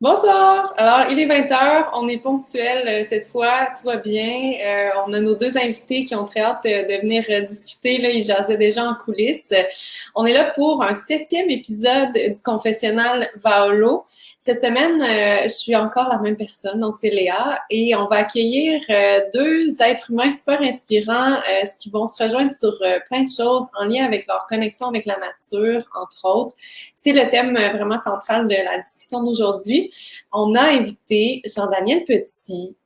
Bonsoir! Alors, il est 20h, on est ponctuel cette fois, tout va bien. On a nos deux invités qui ont très hâte de venir discuter. Là, ils jasaient déjà en coulisses. On est là pour un 7e épisode du confessionnal Vaolo. Cette semaine, je suis encore la même personne, donc c'est Léa, et on va accueillir deux êtres humains super inspirants qui vont se rejoindre sur plein de choses en lien avec leur connexion avec la nature, entre autres. C'est le thème vraiment central de la discussion d'aujourd'hui. On a invité Jean-Daniel Petit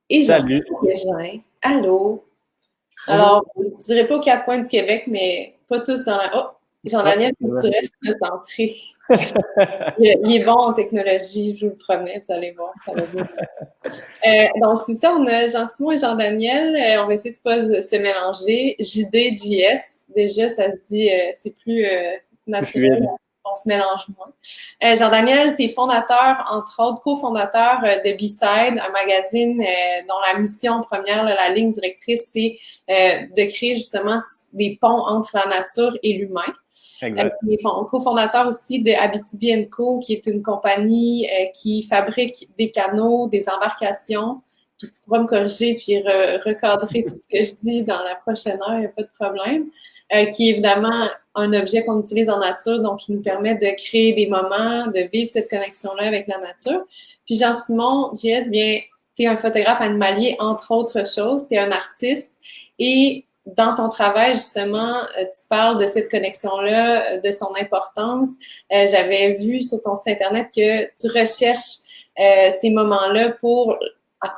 et Salut. Jean-Sébastien Bégin. Allô? Bonjour. Alors, je ne dirais pas aux 4 coins du Québec, mais pas tous dans la... Oh! Ah, Jean-Daniel, c'est tu restes concentré. Il est bon en technologie, je vous le promets, vous allez voir, ça va bien. Donc, c'est ça, on a Jean-Simon et Jean-Daniel. On va essayer de pas se mélanger. JD, JS, déjà, ça se dit, c'est plus c'est naturel. fluide. On se mélange moins. Jean-Daniel, tu es fondateur, entre autres, cofondateur de B-Side, un magazine dont la mission première, là, la ligne directrice, c'est de créer justement des ponts entre la nature et l'humain. Exact. Il est cofondateur aussi de Abitibi Co, qui est une compagnie qui fabrique des canaux, des embarcations. Puis tu pourras me corriger puis recadrer tout ce que je dis dans la prochaine heure, il n'y a pas de problème. Qui est évidemment un objet qu'on utilise en nature, donc qui nous permet de créer des moments, de vivre cette connexion-là avec la nature. Puis Jean-Simon, JS, bien, tu es un photographe animalier, entre autres choses, tu es un artiste et dans ton travail, justement, tu parles de cette connexion-là, de son importance. J'avais vu sur ton site Internet que tu recherches ces moments-là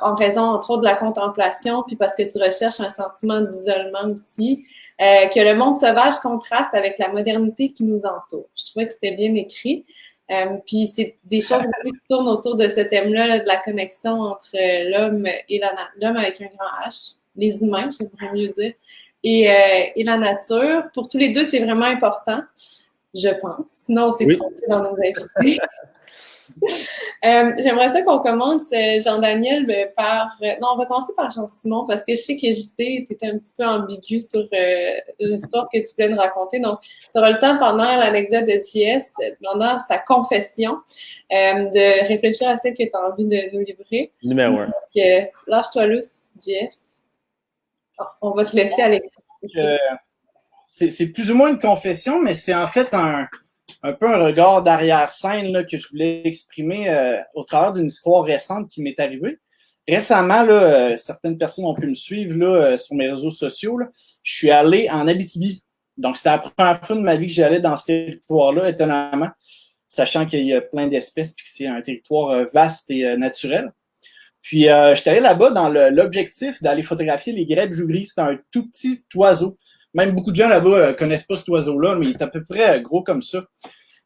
en raison, entre autres, de la contemplation, puis parce que tu recherches un sentiment d'isolement aussi, que le monde sauvage contraste avec la modernité qui nous entoure. Je trouvais que c'était bien écrit. Puis c'est des choses qui tournent autour de ce thème-là, là, de la connexion entre l'homme et l'homme avec un grand H, les humains, j'aimerais mieux dire, et la nature. Pour tous les deux, c'est vraiment important, je pense. Sinon, on s'est Oui. trompé dans nos invités. J'aimerais ça qu'on commence, Jean-Daniel, non, on va commencer par Jean-Simon, parce que je sais que JT, tu étais un petit peu ambigu sur l'histoire que tu voulais nous raconter. Donc, tu auras le temps pendant l'anecdote de JS, pendant sa confession, de réfléchir à celle que tu as envie de nous livrer. Numéro un. Donc, lâche-toi lousse, JS. On va te laisser aller. C'est plus ou moins une confession, mais c'est en fait un peu un regard d'arrière-scène là, que je voulais exprimer au travers d'une histoire récente qui m'est arrivée. Récemment, là, certaines personnes ont pu me suivre là, sur mes réseaux sociaux. Là. Je suis allé en Abitibi. Donc, c'était la première fois de ma vie que j'allais dans ce territoire-là, étonnamment, sachant qu'il y a plein d'espèces et que c'est un territoire vaste et naturel. Puis, j'étais allé là-bas dans l'objectif d'aller photographier les grèbes jougris. C'est un tout petit oiseau. Même beaucoup de gens là-bas connaissent pas cet oiseau-là, mais il est à peu près gros comme ça.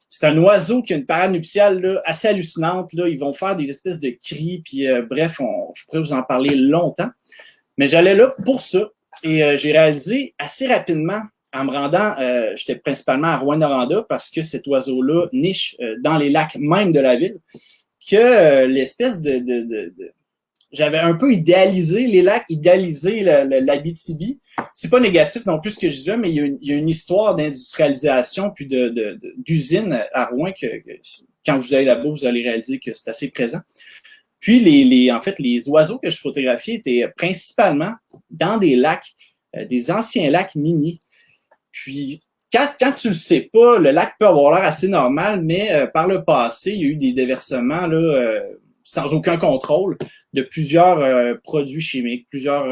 C'est un oiseau qui a une parade nuptiale là, assez hallucinante. Là. Ils vont faire des espèces de cris, puis bref, je pourrais vous en parler longtemps. Mais j'allais là pour ça. Et j'ai réalisé assez rapidement, en me rendant, j'étais principalement à Rouyn-Noranda, parce que cet oiseau-là niche dans les lacs même de la ville, que l'espèce j'avais un peu idéalisé les lacs, idéalisé l'Abitibi. C'est pas négatif non plus ce que je dis là, mais il y a une histoire d'industrialisation puis d'usine à Rouen que quand vous allez là-bas, vous allez réaliser que c'est assez présent. Puis en fait, les oiseaux que je photographiais étaient principalement dans des lacs, des anciens lacs miniers. Puis quand tu le sais pas, le lac peut avoir l'air assez normal, mais par le passé, il y a eu des déversements là, sans aucun contrôle de plusieurs produits chimiques, plusieurs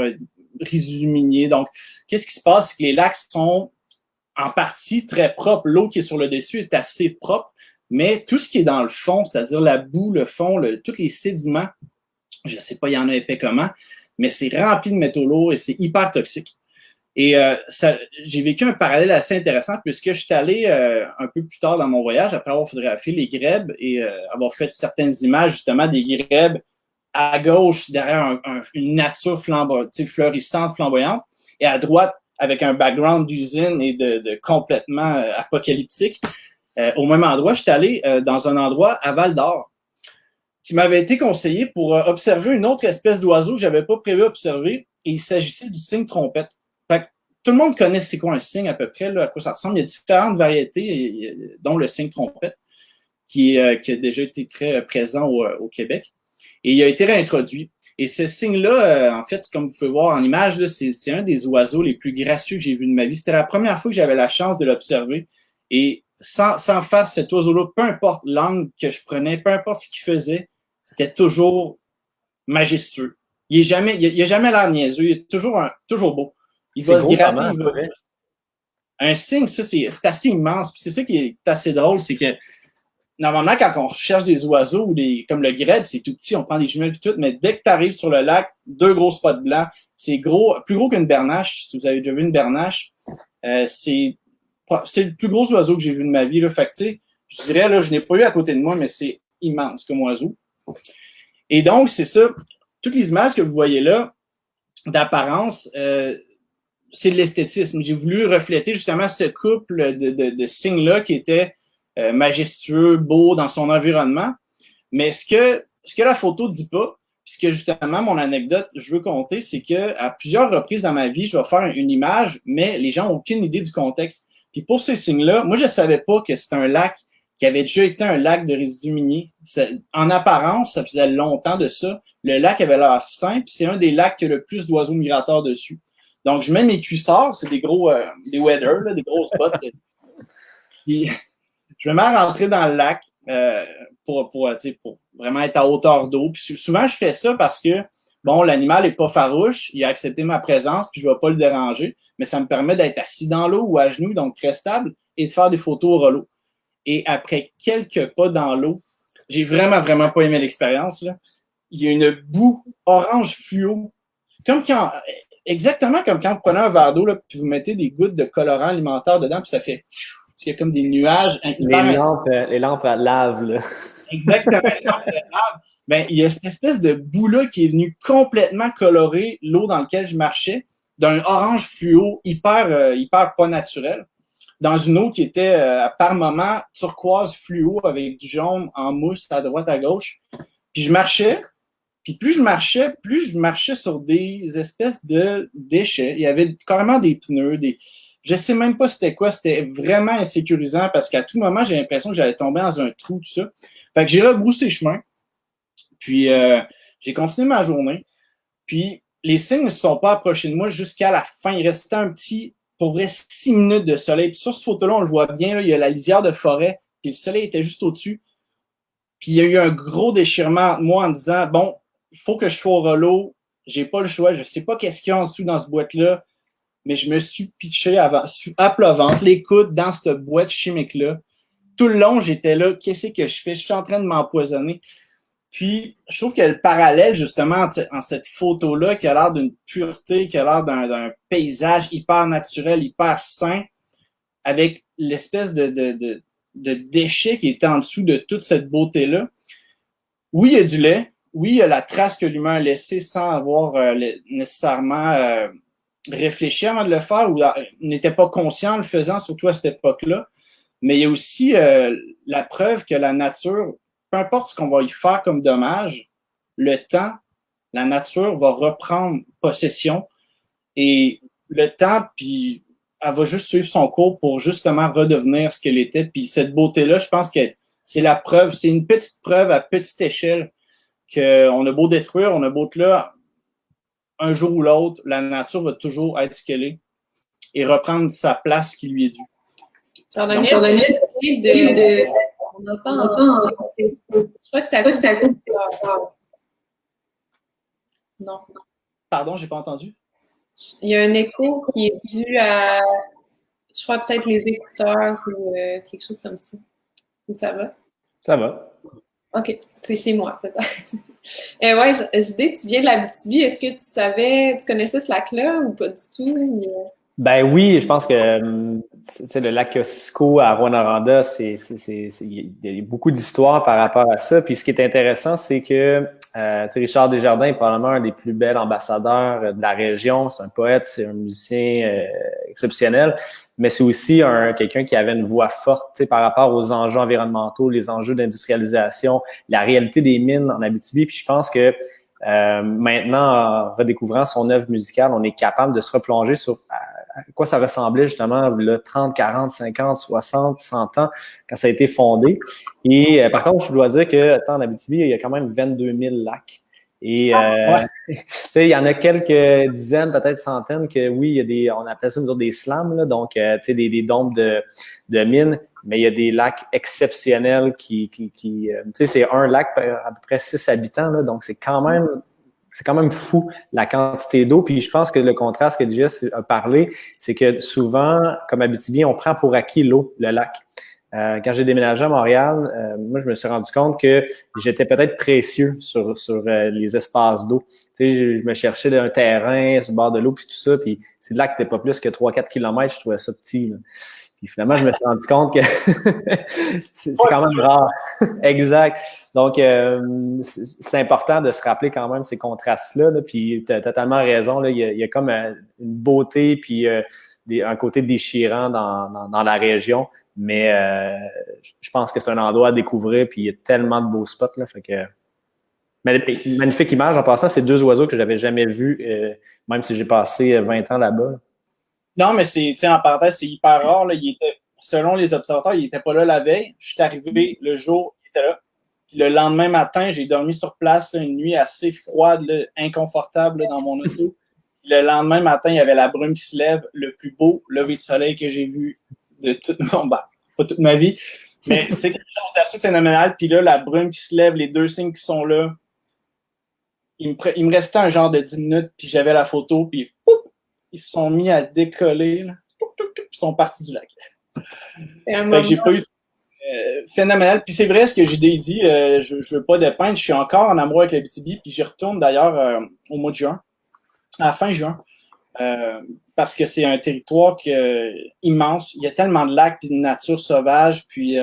résidus miniers. Donc, qu'est-ce qui se passe? C'est que les lacs sont en partie très propres. L'eau qui est sur le dessus est assez propre, mais tout ce qui est dans le fond, c'est-à-dire la boue, le fond, tous les sédiments, je ne sais pas, il y en a épais comment, mais c'est rempli de métaux lourds et c'est hyper toxique. Et j'ai vécu un parallèle assez intéressant puisque je suis allé un peu plus tard dans mon voyage, après avoir photographié les grèbes et avoir fait certaines images justement des grèbes à gauche derrière une nature fleurissante, flamboyante, et à droite avec un background d'usine et de complètement apocalyptique. Au même endroit, je suis allé dans un endroit à Val-d'Or qui m'avait été conseillé pour observer une autre espèce d'oiseau que j'avais pas prévu observer, et il s'agissait du cygne trompette. Fait que tout le monde connaît c'est quoi un cygne à peu près, là, à quoi ça ressemble. Il y a différentes variétés, dont le cygne trompette. qui a déjà été très présent au Québec. Et il a été réintroduit. Et ce cygne-là, en fait, comme vous pouvez voir en image, là, c'est un des oiseaux les plus gracieux que j'ai vu de ma vie. C'était la première fois que j'avais la chance de l'observer. Et sans faire cet oiseau-là, peu importe l'angle que je prenais, peu importe ce qu'il faisait, c'était toujours majestueux. Il a jamais l'air niaiseux, il est toujours beau. Il va se gratter, un cygne, ça, c'est assez immense. Puis c'est ça qui est assez drôle, c'est que normalement, quand on recherche des oiseaux comme le grèbe, c'est tout petit, on prend des jumelles et tout, mais dès que tu arrives sur le lac, 2 gros spots blancs, c'est gros, plus gros qu'une bernache. Si vous avez déjà vu une bernache, c'est le plus gros oiseau que j'ai vu de ma vie. Là. Fait que, tu sais, je dirais, là, je n'ai pas eu à côté de moi, mais c'est immense comme oiseau. Et donc, c'est ça. Toutes les images que vous voyez là, d'apparence, c'est de l'esthétisme. J'ai voulu refléter justement ce couple de signes-là qui était majestueux, beau dans son environnement. Mais ce que la photo ne dit pas, puis ce que justement mon anecdote, je veux compter, c'est qu'à plusieurs reprises dans ma vie, je vais faire une image, mais les gens n'ont aucune idée du contexte. Puis pour ces signes-là, moi, je ne savais pas que c'était un lac qui avait déjà été un lac de résidus miniers. En apparence, ça faisait longtemps de ça. Le lac avait l'air sain, puis c'est un des lacs qui a le plus d'oiseaux migrateurs dessus. Donc, je mets mes cuissards, c'est des gros, des waders, là, des grosses bottes. Puis, je me mets à rentrer dans le lac pour vraiment être à hauteur d'eau. Puis souvent, je fais ça parce que, bon, l'animal n'est pas farouche, il a accepté ma présence, puis je ne vais pas le déranger, mais ça me permet d'être assis dans l'eau ou à genoux, donc très stable, et de faire des photos au relot. Et après quelques pas dans l'eau, j'ai vraiment, vraiment pas aimé l'expérience. Là. Il y a une boue orange fluo, exactement comme quand vous prenez un verre d'eau, là, puis vous mettez des gouttes de colorant alimentaire dedans, puis ça fait... Il y a comme des nuages. Les lampes à lave, là. Exactement, les lampes à lave. Ben, il y a cette espèce de boue-là qui est venue complètement colorer l'eau dans laquelle je marchais, d'un orange fluo hyper pas naturel, dans une eau qui était par moment turquoise fluo avec du jaune en mousse à droite à gauche. Puis je marchais, puis plus je marchais sur des espèces de déchets. Il y avait carrément des pneus, je sais même pas c'était quoi, c'était vraiment insécurisant parce qu'à tout moment, j'ai l'impression que j'allais tomber dans un trou, tout ça. Fait que j'ai rebroussé chemin, puis j'ai continué ma journée. Puis les signes ne se sont pas approchés de moi jusqu'à la fin. Il restait pour vrai, 6 minutes de soleil. Puis sur cette photo-là, on le voit bien, là, il y a la lisière de forêt, puis le soleil était juste au-dessus. Puis il y a eu un gros déchirement entre moi en disant, bon, il faut que je sois au relot, j'ai pas le choix, je sais pas qu'est-ce qu'il y a en dessous dans ce boîte-là, mais je me suis pitché à plat ventre, les coudes dans cette boîte chimique-là. Tout le long, j'étais là, qu'est-ce que je fais? Je suis en train de m'empoisonner. Puis, je trouve que le parallèle, justement, en cette photo-là, qui a l'air d'une pureté, qui a l'air d'un paysage hyper naturel, hyper sain, avec l'espèce de déchet qui était en dessous de toute cette beauté-là. Oui, il y a du lait. Oui, il y a la trace que l'humain a laissée sans avoir nécessairement réfléchi avant de le faire ou n'était pas conscient en le faisant, surtout à cette époque-là. Mais il y a aussi la preuve que la nature, peu importe ce qu'on va y faire comme dommage, le temps, la nature va reprendre possession et le temps, puis elle va juste suivre son cours pour justement redevenir ce qu'elle était. Puis cette beauté-là, je pense que c'est la preuve, c'est une petite preuve à petite échelle qu'on a beau détruire, on a beau être là, un jour ou l'autre, la nature va toujours être ce qu'elle est et reprendre sa place qui lui est due. On entend. Je crois que ça coupe. Non. Pardon, j'ai pas entendu. Il y a un écho qui est dû à, je crois, peut-être les écouteurs ou quelque chose comme ça. Ou ça va? Ça va. OK. C'est chez moi, peut-être. Ouais, Judith, tu viens de l'Abitibi. Est-ce que tu connaissais ce lac-là ou pas du tout? Ben oui, je pense que le lac Ossisco à Rouyn-Noranda, il y a beaucoup d'histoires par rapport à ça. Puis ce qui est intéressant, c'est que Richard Desjardins est probablement un des plus bels ambassadeurs de la région. C'est un poète, c'est un musicien exceptionnel, mais c'est aussi quelqu'un qui avait une voix forte par rapport aux enjeux environnementaux, les enjeux d'industrialisation, la réalité des mines en Abitibi. Puis je pense que maintenant, en redécouvrant son œuvre musicale, on est capable de se replonger quoi ça ressemblait justement là, 30, 40, 50, 60, 100 ans quand ça a été fondé. Et par contre, je dois dire que en Abitibi, il y a quand même 22 000 lacs. Et tu sais, il y en a quelques dizaines, peut-être centaines, que oui, il y a on appelle ça nous autres des slams, là, donc tu sais, des dômes de mines, mais il y a des lacs exceptionnels qui tu sais, c'est un lac à peu près 6 habitants, là, donc c'est quand même fou la quantité d'eau. Puis je pense que le contraste que Jess a parlé, c'est que souvent, comme Abitibi, on prend pour acquis l'eau, le lac. Quand j'ai déménagé à Montréal, moi, je me suis rendu compte que j'étais peut-être précieux sur les espaces d'eau. Tu sais, je me cherchais un terrain sur le bord de l'eau, puis tout ça, puis c'est de là que t'es pas plus que 3-4 kilomètres, je trouvais ça petit, là. Puis finalement, je me suis rendu compte que c'est quand même rare. Exact. Donc, c'est important de se rappeler quand même ces contrastes-là, là, puis tu as totalement raison, là, il y a comme une beauté, puis un côté déchirant dans la région. Mais je pense que c'est un endroit à découvrir, puis il y a tellement de beaux spots, là, fait que... Magnifique image. En passant, c'est 2 oiseaux que j'avais jamais vus, même si j'ai passé 20 ans là-bas. Non, mais en parenthèse, c'est hyper rare. Là. Selon les observateurs, il n'était pas là la veille. Je suis arrivé le jour, il était là. Puis le lendemain matin, j'ai dormi sur place là, une nuit assez froide, là, inconfortable là, dans mon auto. Le lendemain matin, il y avait la brume qui se lève, le plus beau lever de soleil que j'ai vu de toute pas toute ma vie, mais tu sais, quelque chose d'assez phénoménal. Puis là, la brume qui se lève, les 2 signes qui sont là, il me restait un genre de 10 minutes, puis j'avais la photo, puis pouf, ils se sont mis à décoller, là, puis ils sont partis du lac. Fait que j'ai pas eu phénoménal. Puis c'est vrai ce que j'ai dit, je veux pas dépeindre, je suis encore en amour avec l'Abitibi, puis j'y retourne d'ailleurs au mois de juin, à la fin juin. Parce que c'est un territoire immense. Il y a tellement de lacs et de nature sauvage. Puis,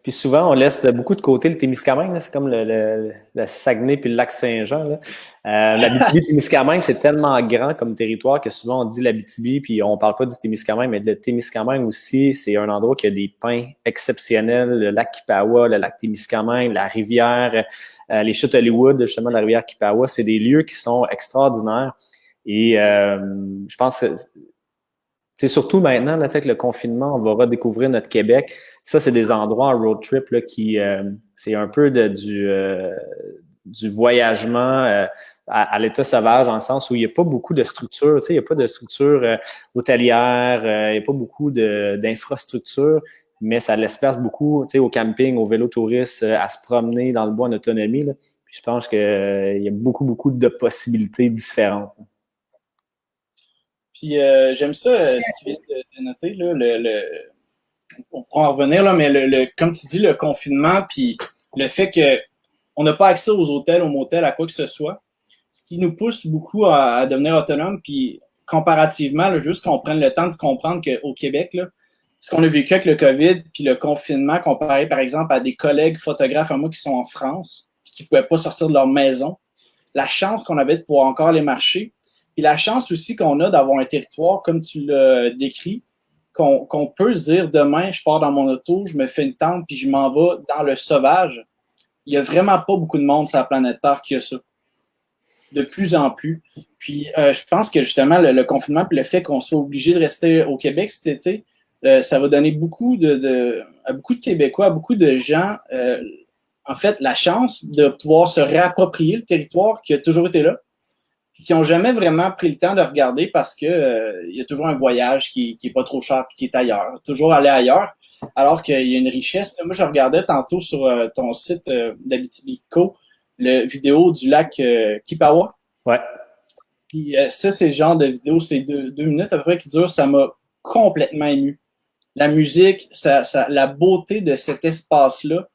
puis souvent, on laisse beaucoup de côté le Témiscamingue. C'est comme le Saguenay puis le lac Saint-Jean. L'Abitibi-Témiscamingue, c'est tellement grand comme territoire que souvent on dit l'Abitibi, puis on parle pas du Témiscamingue, mais le Témiscamingue aussi, c'est un endroit qui a des pins exceptionnels. Le lac Kipawa, le lac Témiscamingue, la rivière, les chutes Hollywood, justement, la rivière Kipawa, c'est des lieux qui sont extraordinaires. Et je pense que c'est surtout maintenant, là, avec le confinement, on va redécouvrir notre Québec. Ça, c'est des endroits en road trip là, qui c'est un peu du voyagement à l'état sauvage, dans le sens où il n'y a pas beaucoup de structures, il n'y a pas de structure hôtelière, il n'y a pas beaucoup d'infrastructures, mais ça laisse place beaucoup au camping, au vélo touriste, à se promener dans le bois en autonomie. Là. Puis je pense qu'il y a beaucoup, beaucoup de possibilités différentes. Puis j'aime ça, ce qu'il vient de noter, là, on pourra en revenir, là, mais comme tu dis, le confinement, puis le fait que on n'a pas accès aux hôtels, aux motels, à quoi que ce soit, ce qui nous pousse beaucoup à devenir autonome, puis comparativement, là, juste qu'on prenne le temps de comprendre qu'au Québec, là, ce qu'on a vécu avec le COVID, puis le confinement, comparé par exemple à des collègues photographes à moi qui sont en France, puis qui ne pouvaient pas sortir de leur maison, la chance qu'on avait de pouvoir encore aller marcher, puis la chance aussi qu'on a d'avoir un territoire, comme tu l'as décrit, qu'on peut se dire demain, je pars dans mon auto, je me fais une tente, puis je m'en vais dans le sauvage. Il n'y a vraiment pas beaucoup de monde sur la planète Terre qui a ça. De plus en plus. Puis je pense que justement, le confinement puis le fait qu'on soit obligé de rester au Québec cet été, ça va donner à beaucoup de Québécois, à beaucoup de gens, en fait, la chance de pouvoir se réapproprier le territoire qui a toujours été là, qui n'ont jamais vraiment pris le temps de regarder parce que il y a toujours un voyage qui est pas trop cher et qui est ailleurs. Toujours aller ailleurs, alors qu'il y a une richesse. Moi, je regardais tantôt sur ton site d'Abitibi-Co le vidéo du lac Kipawa. Ouais. Puis ça, c'est le genre de vidéo, c'est 2 minutes à peu près qui dure. Ça m'a complètement ému. La musique, la beauté de cet espace-là.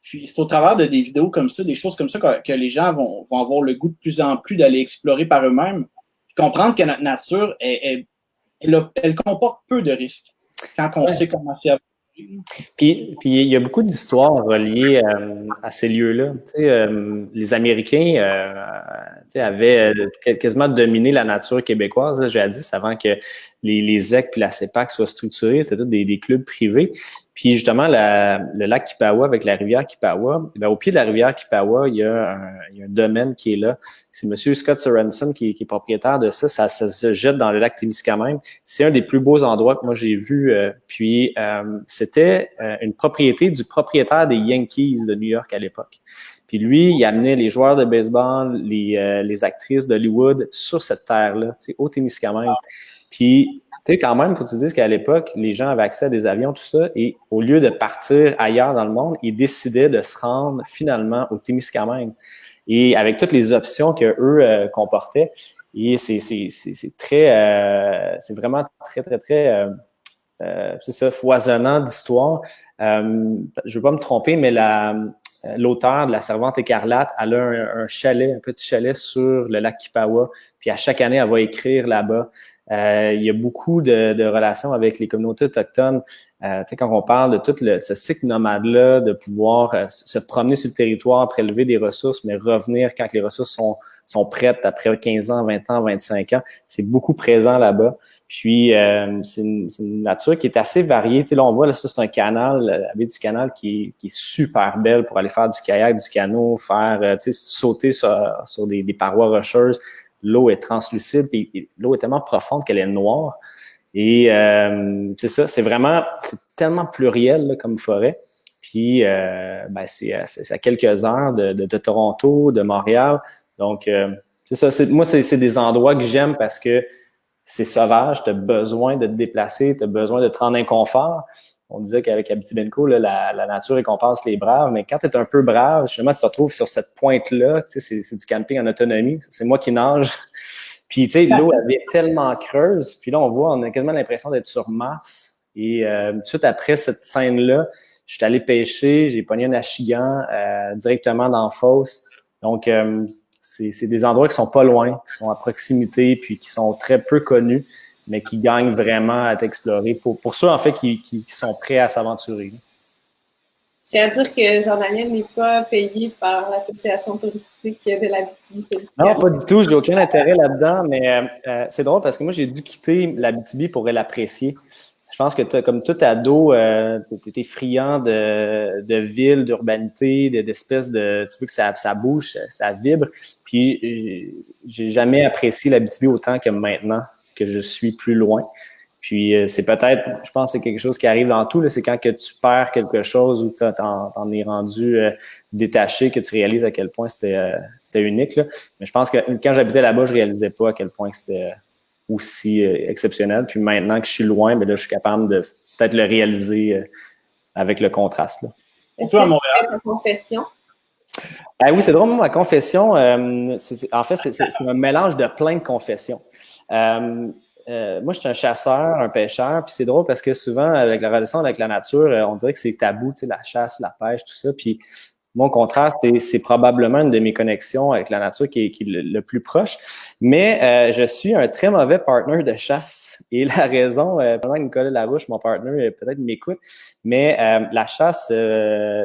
Puis c'est au travers de des vidéos comme ça, des choses comme ça que les gens vont avoir le goût de plus en plus d'aller explorer par eux-mêmes. Comprendre que notre nature, elle comporte peu de risques quand on sait comment s'y aventurer. Puis il y a beaucoup d'histoires reliées à ces lieux-là. Les Américains avaient quasiment dominé la nature québécoise, jadis, avant que les ZEC puis la CEPAC soient structurés. C'était tous des clubs privés. Puis justement, le lac Kipawa avec la rivière Kipawa, au pied de la rivière Kipawa, il y a un domaine qui est là. C'est M. Scott Sorensen qui est propriétaire de ça. Ça se jette dans le lac Témiscamingue. C'est un des plus beaux endroits que moi j'ai vu. C'était une propriété du propriétaire des Yankees de New York à l'époque. Puis lui, il amenait les joueurs de baseball, les actrices d'Hollywood sur cette terre-là, au Témiscamingue. Puis tu sais, quand même, faut que tu dises qu'à l'époque, les gens avaient accès à des avions, tout ça, et au lieu de partir ailleurs dans le monde, ils décidaient de se rendre finalement au Témiscamingue. Et avec toutes les options que eux comportaient, et c'est vraiment très c'est ça, foisonnant d'histoire. Je veux pas me tromper, mais l'auteur de La Servante écarlate, elle a un chalet, un petit chalet sur le lac Kipawa, puis à chaque année, elle va écrire là-bas. Il y a beaucoup de relations avec les communautés autochtones. Tu sais, quand on parle de tout ce cycle nomade-là, de pouvoir se promener sur le territoire, prélever des ressources, mais revenir quand les ressources sont prêtes après 15 ans, 20 ans, 25 ans, c'est beaucoup présent là-bas. Puis, c'est une nature qui est assez variée. Tu sais, là, on voit, là, ça, c'est un canal, la baie du canal qui est super belle pour aller faire du kayak, du canot, faire, tu sais, sauter sur des parois rocheuses. L'eau est translucide, et l'eau est tellement profonde qu'elle est noire. Et c'est ça, c'est tellement pluriel là, comme forêt. Puis c'est à quelques heures de Toronto, de Montréal. Donc, c'est ça. Moi, c'est des endroits que j'aime parce que c'est sauvage, tu as besoin de te déplacer, tu as besoin de te rendre inconfort. On disait qu'avec Abitibi-Benco, la nature récompense les braves, mais quand tu es un peu brave, justement, tu te retrouves sur cette pointe-là, tu sais, c'est du camping en autonomie, c'est moi qui nage. Puis, tu sais, l'eau, elle est tellement creuse, puis là, on a quasiment l'impression d'être sur Mars. Et tout de suite après cette scène-là, je suis allé pêcher, j'ai pogné un achigan directement dans la fosse. Donc, c'est des endroits qui sont pas loin, qui sont à proximité, puis qui sont très peu connus, mais qui gagnent vraiment à être explorés pour ceux, en fait, qui sont prêts à s'aventurer. Je tiens à dire que Jean-Daniel n'est pas payé par l'Association touristique de l'Abitibi-Témiscamingue. Non, pas du tout. J'ai aucun intérêt là-dedans, mais c'est drôle parce que moi, j'ai dû quitter l'Abitibi pour l'apprécier. Je pense que comme tout ado, t'es friand de ville, d'urbanité, d'espèces de... Tu veux que ça bouge, ça vibre. Puis, j'ai jamais apprécié l'Abitibi autant que maintenant, que je suis plus loin. Puis c'est peut-être, je pense que c'est quelque chose qui arrive dans tout, là, c'est quand que tu perds quelque chose ou t'en es rendu détaché, que tu réalises à quel point c'était unique. Là. Mais je pense que quand j'habitais là-bas, je réalisais pas à quel point c'était aussi exceptionnel. Puis maintenant que je suis loin, ben là, je suis capable de peut-être le réaliser avec le contraste. Là. Est-ce que tu fais ta confession? Oui, c'est drôle, ma confession, en fait, c'est un mélange de plein de confessions. Moi, je suis un chasseur, un pêcheur, puis c'est drôle parce que souvent, avec la relation avec la nature, on dirait que c'est tabou, tu sais, la chasse, la pêche, tout ça. Puis moi, au contraire, c'est probablement une de mes connexions avec la nature qui est le plus proche. Mais je suis un très mauvais partner de chasse. Et la raison, pendant que Nicolas Larouche, mon partner, peut-être m'écoute, mais la chasse,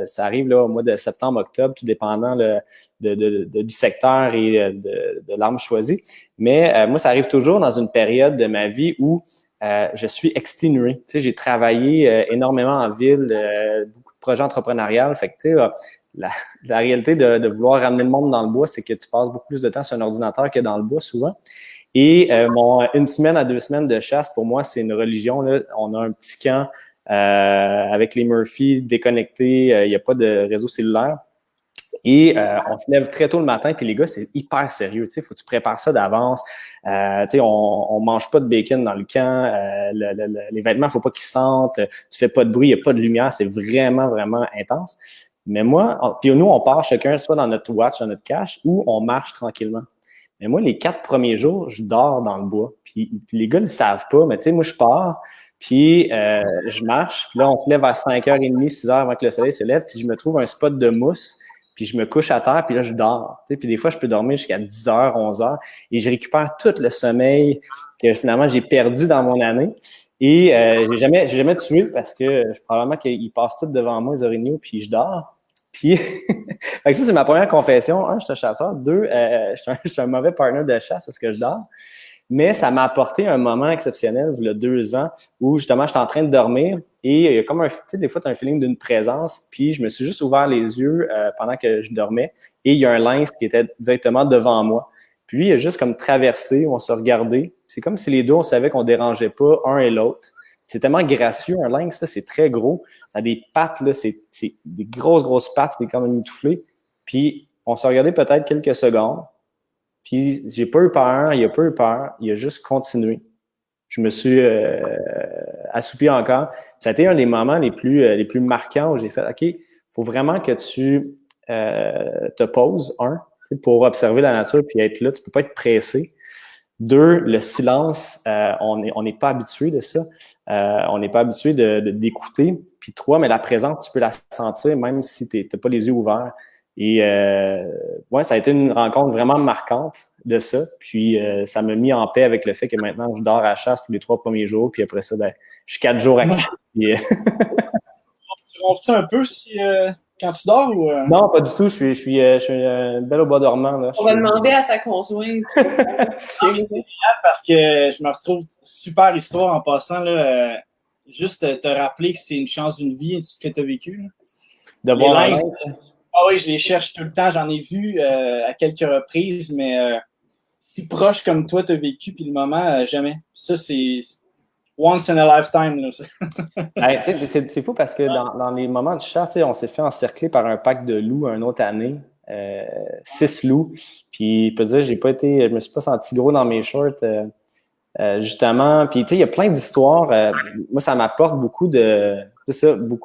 ça arrive là au mois de septembre, octobre, tout dépendant du secteur et de l'arme choisie. Mais moi, ça arrive toujours dans une période de ma vie où je suis exténué. Tu sais, j'ai travaillé énormément en ville, beaucoup de projets entrepreneuriaux. Fait que, tu sais, la réalité de vouloir ramener le monde dans le bois, c'est que tu passes beaucoup plus de temps sur un ordinateur que dans le bois, souvent. Et une semaine à 2 semaines de chasse, pour moi, c'est une religion. Là. On a un petit camp avec les Murphy déconnectés. Il n'y a pas de réseau cellulaire. Et on se lève très tôt le matin, puis les gars, c'est hyper sérieux. Tu sais, faut que tu prépares ça d'avance. Tu sais, on mange pas de bacon dans le camp. Les vêtements, faut pas qu'ils sentent. Tu fais pas de bruit, il y a pas de lumière. C'est vraiment, vraiment intense. Mais moi, puis nous, on part chacun soit dans notre watch, dans notre cache, ou on marche tranquillement. Mais moi, les 4 premiers jours, je dors dans le bois. Puis les gars ne le savent pas, mais tu sais, moi, je pars, puis je marche. Puis là, on se lève à 5h30, 6h avant que le soleil se lève, puis je me trouve un spot de mousse, puis je me couche à terre, puis là, je dors. Tu sais, puis des fois, je peux dormir jusqu'à 10h, 11h, et je récupère tout le sommeil que finalement, j'ai perdu dans mon année. Et j'ai jamais tué parce que probablement qu'ils passent tout devant moi, les orignaux, puis je dors. Puis, fait que ça, c'est ma première confession. 1, je suis un chasseur. 2, je suis un mauvais partner de chasse parce que je dors. Mais ça m'a apporté un moment exceptionnel, il y a 2 ans, où justement, j'étais en train de dormir et il y a comme tu sais, des fois, tu as un feeling d'une présence, puis je me suis juste ouvert les yeux pendant que je dormais et il y a un lynx qui était directement devant moi. Puis lui, il a juste comme traversé, on s'est regardé. C'est comme si les deux, on savait qu'on dérangeait pas un et l'autre. C'est tellement gracieux, un lynx, ça, c'est très gros. Ça a des pattes, là, c'est des grosses pattes, c'est comme une étoufflée. Puis on s'est regardé peut-être quelques secondes. Puis j'ai pas eu peur, il a pas eu peur, il a juste continué. Je me suis assoupi encore. Ça a été un des moments les plus marquants où j'ai fait, OK, faut vraiment que tu te poses, pour observer la nature puis être là. Tu peux pas être pressé. 2, le silence, on n'est pas habitué de ça. On n'est pas habitué d'écouter. Puis 3, mais la présence, tu peux la sentir même si tu n'as pas les yeux ouverts. Et ouais, ça a été une rencontre vraiment marquante de ça. Puis ça m'a mis en paix avec le fait que maintenant, je dors à la chasse tous les 3 premiers jours. Puis après ça, ben, je suis 4 jours actif. Puis, Tu ronfles un peu si quand tu dors ou Non, pas du tout. Je suis belle au bois dormant. Là. On va demander à sa conjointe. C'est génial parce que je me retrouve super histoire en passant là. Juste te rappeler que c'est une chance d'une vie ce que tu as vécu. Là. De voir lynx, ah oui, je les cherche tout le temps. J'en ai vu à quelques reprises, mais si proche comme toi, tu as vécu, puis le moment, jamais. Ça, c'est once in a lifetime. Là. Hey, c'est fou parce que dans les moments de chasse, on s'est fait encercler par un pack de loups une autre année. 6 loups. Puis, je peux dire, je me suis pas senti gros dans mes shorts, justement. Puis, tu sais, il y a plein d'histoires. Moi, ça m'apporte beaucoup de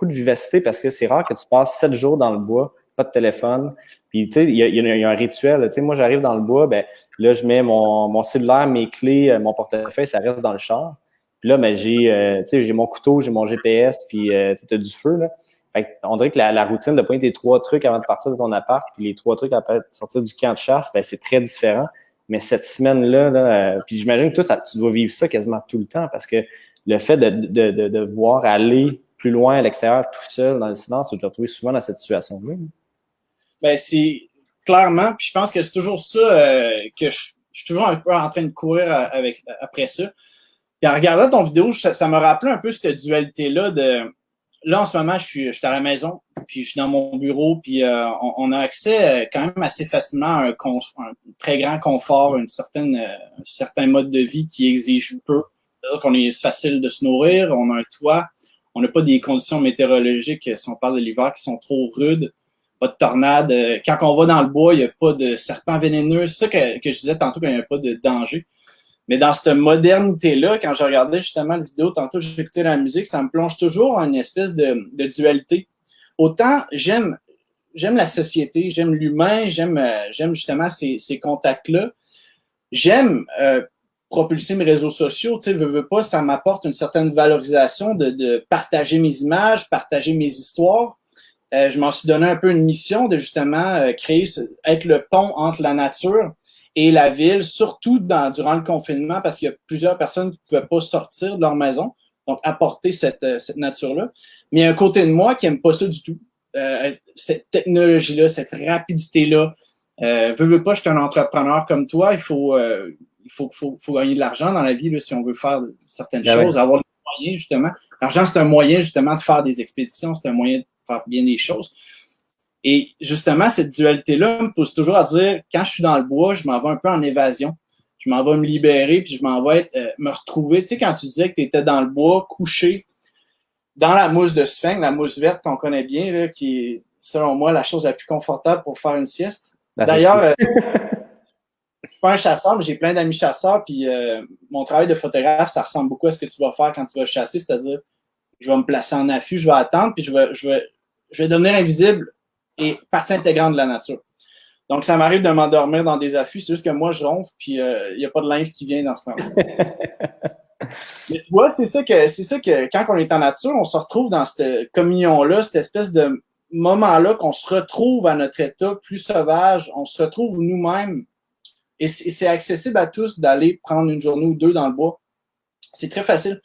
vivacité parce que c'est rare que tu passes 7 jours dans le bois, pas de téléphone. Puis, tu sais, il y a un rituel. Tu sais, moi, j'arrive dans le bois, ben là, je mets mon cellulaire, mes clés, mon portefeuille, ça reste dans le char. Puis là, ben, j'ai mon couteau, j'ai mon GPS, puis tu as du feu, là. Fait on dirait que la routine de pointer tes 3 trucs avant de partir de ton appart, puis les 3 trucs après de sortir du camp de chasse, ben, c'est très différent. Mais cette semaine-là, puis j'imagine que toi, tu dois vivre ça quasiment tout le temps parce que le fait de voir aller plus loin à l'extérieur tout seul dans le silence, tu te retrouves souvent dans cette situation-là. Ben, c'est clairement, puis je pense que c'est toujours ça que je suis toujours un peu en train de courir après ça. Puis en regardant ton vidéo, ça me rappelait un peu cette dualité-là de... Là, en ce moment, je suis à la maison, puis je suis dans mon bureau, puis on a accès quand même assez facilement à un très grand confort, un certain mode de vie qui exige peu. C'est-à-dire qu'on est facile de se nourrir, on a un toit, on n'a pas des conditions météorologiques, si on parle de l'hiver, qui sont trop rudes, pas de tornades. Quand on va dans le bois, il n'y a pas de serpents vénéneux. C'est ça que je disais tantôt, qu'il n'y a pas de danger. Mais dans cette modernité-là, quand je regardais justement la vidéo, tantôt j'écoutais la musique, ça me plonge toujours en une espèce de dualité. Autant j'aime la société, j'aime l'humain, j'aime justement ces contacts-là. J'aime propulser mes réseaux sociaux, tu sais, veux pas, ça m'apporte une certaine valorisation de partager mes images, partager mes histoires. Je m'en suis donné un peu une mission de justement être le pont entre la nature et la ville, surtout durant le confinement, parce qu'il y a plusieurs personnes qui ne pouvaient pas sortir de leur maison, donc apporter cette nature-là. Mais il y a un côté de moi qui n'aime pas ça du tout. Cette technologie-là, cette rapidité-là. Veux pas, je suis un entrepreneur comme toi, il faut gagner de l'argent dans la vie là, si on veut faire certaines choses, avoir des moyens, justement. L'argent, c'est un moyen, justement, de faire des expéditions, c'est un moyen de faire bien des choses. Et justement, cette dualité-là me pousse toujours à dire, quand je suis dans le bois, je m'en vais un peu en évasion. Je m'en vais me libérer, puis je m'en vais me retrouver. Tu sais, quand tu disais que tu étais dans le bois, couché, dans la mousse de sphinx, la mousse verte qu'on connaît bien, là, qui est, selon moi, la chose la plus confortable pour faire une sieste. D'ailleurs, je suis pas un chasseur, mais j'ai plein d'amis chasseurs, puis mon travail de photographe, ça ressemble beaucoup à ce que tu vas faire quand tu vas chasser, c'est-à-dire, je vais me placer en affût, je vais attendre, puis je vais devenir invisible et partie intégrante de la nature. Donc, ça m'arrive de m'endormir dans des affûts, c'est juste que moi, je ronfle, puis il n'y a pas de linge qui vient dans ce temps-là. Mais tu vois, c'est ça que quand on est en nature, on se retrouve dans cette communion-là, cette espèce de moment-là qu'on se retrouve à notre état plus sauvage, on se retrouve nous-mêmes. Et c'est accessible à tous d'aller prendre une journée ou 2 dans le bois. C'est très facile.